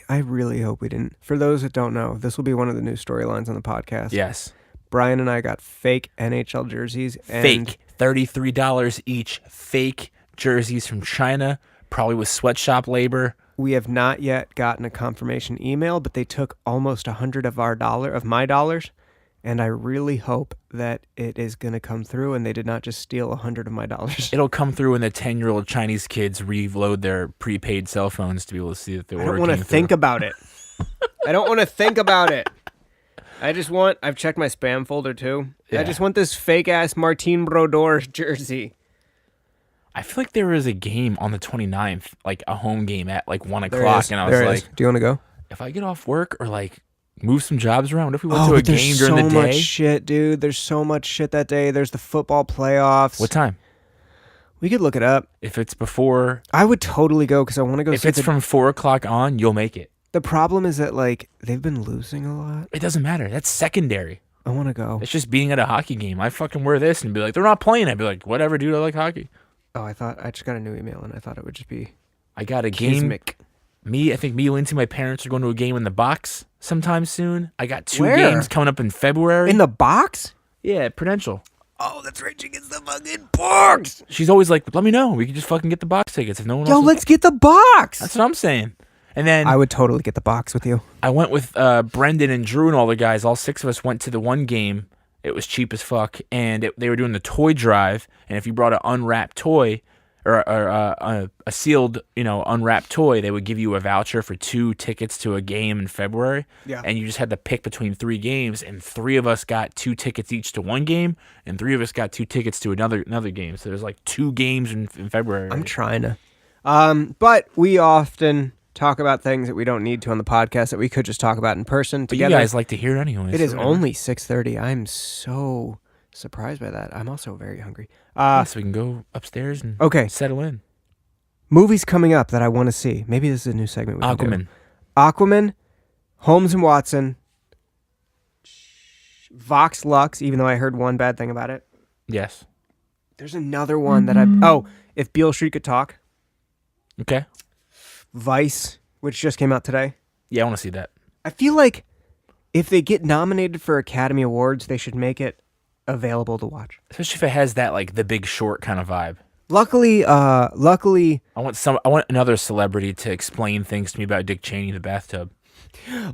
I really hope we didn't. For those that don't know, this will be one of the new storylines on the podcast. Yes. Brian and I got fake NHL jerseys. Fake. $33 each. Fake jerseys from China, probably with sweatshop labor. We have not yet gotten a confirmation email, but they took almost 100 of my dollars, and I really hope that it is going to come through and they did not just steal 100 of my dollars. It'll come through when the 10-year-old Chinese kids reload their prepaid cell phones to be able to see that they're working. I don't want to think about it. I don't want to think about it. I've checked my spam folder too. Yeah. I just want this fake ass Martin Brodeur jersey. I feel like there was a game on the 29th, like a home game at like 1 o'clock, and I was like, do you want to go? If I get off work or like move some jobs around, what if we went to a game during the day? There's so much shit, dude. There's so much shit that day. There's the football playoffs. What time? We could look it up. If it's before, I would totally go because I want to go. If it's from 4 o'clock on, you'll make it. The problem is that like they've been losing a lot. It doesn't matter. That's secondary. I want to go. It's just being at a hockey game. I fucking wear this and be like, they're not playing. I'd be like, whatever, dude. I like hockey. Oh, I just got a new email and I thought it would just be. I got a game. I think me, Lindsay, my parents are going to a game in the box sometime soon. I got 2 games coming up in February. In the box? Yeah, Prudential. Oh, that's right. She gets the fucking box. She's always like, let me know. We can just fucking get the box tickets if no one else. Let's get the box. That's what I'm saying. And then I would totally get the box with you. I went with Brendan and Drew and all the guys. All 6 of us went to the one game. It was cheap as fuck, and they were doing the toy drive. And if you brought an unwrapped toy or a sealed, unwrapped toy, they would give you a voucher for 2 tickets to a game in February. Yeah. And you just had to pick between 3 games, and 3 of us got 2 tickets each to one game, and 3 of us got 2 tickets to another game. So there's like 2 games in February. I'm trying to, but we often talk about things that we don't need to on the podcast that we could just talk about in person together. But you guys like to hear it anyway. It is only 6:30. I'm so surprised by that. I'm also very hungry. So we can go upstairs and settle in. Movies coming up that I want to see. Maybe this is a new segment we can Aquaman. Aquaman, Holmes and Watson, Vox Lux, even though I heard one bad thing about it. Yes. There's another one that If Beale Street Could Talk. Okay. Vice, which just came out today. Yeah, I want to see that. I feel like if they get nominated for Academy Awards, they should make it available to watch. Especially if it has that like The Big Short kind of vibe. Luckily, I want another celebrity to explain things to me about Dick Cheney in the bathtub.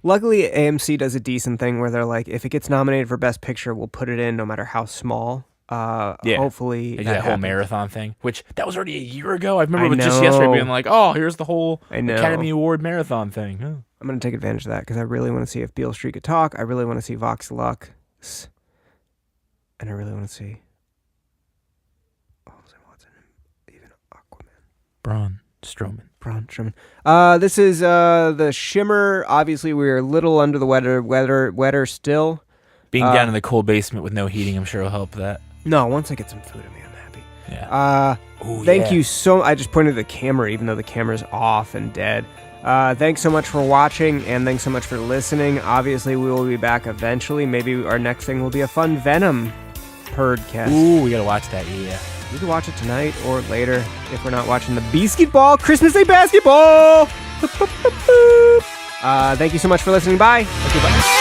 Luckily, AMC does a decent thing where they're like, if it gets nominated for Best Picture, we'll put it in no matter how small. Hopefully they did that whole marathon thing, which that was already a year ago. I remember know. just yesterday being like, "Oh, here's the whole know. Academy Award marathon thing." Huh. I'm gonna take advantage of that because I really want to see If Beale Street Could Talk. I really want to see Vox Lux, and I really want to see Holmes and Watson, even Aquaman. Braun Strowman. This is the Shimmer. Obviously, we're a little under the wetter still. Being down in the cold basement with no heating, I'm sure will help that. No, once I get some food in me, I'm happy. Yeah. Thank you so. I just pointed at the camera, even though the camera's off and dead. Thanks so much for watching, and thanks so much for listening. Obviously, we will be back eventually. Maybe our next thing will be a fun Venom Perdcast. Ooh, we gotta watch that. Yeah. We can watch it tonight or later if we're not watching the basketball, Christmas Day basketball. Thank you so much for listening. Bye. Okay, bye.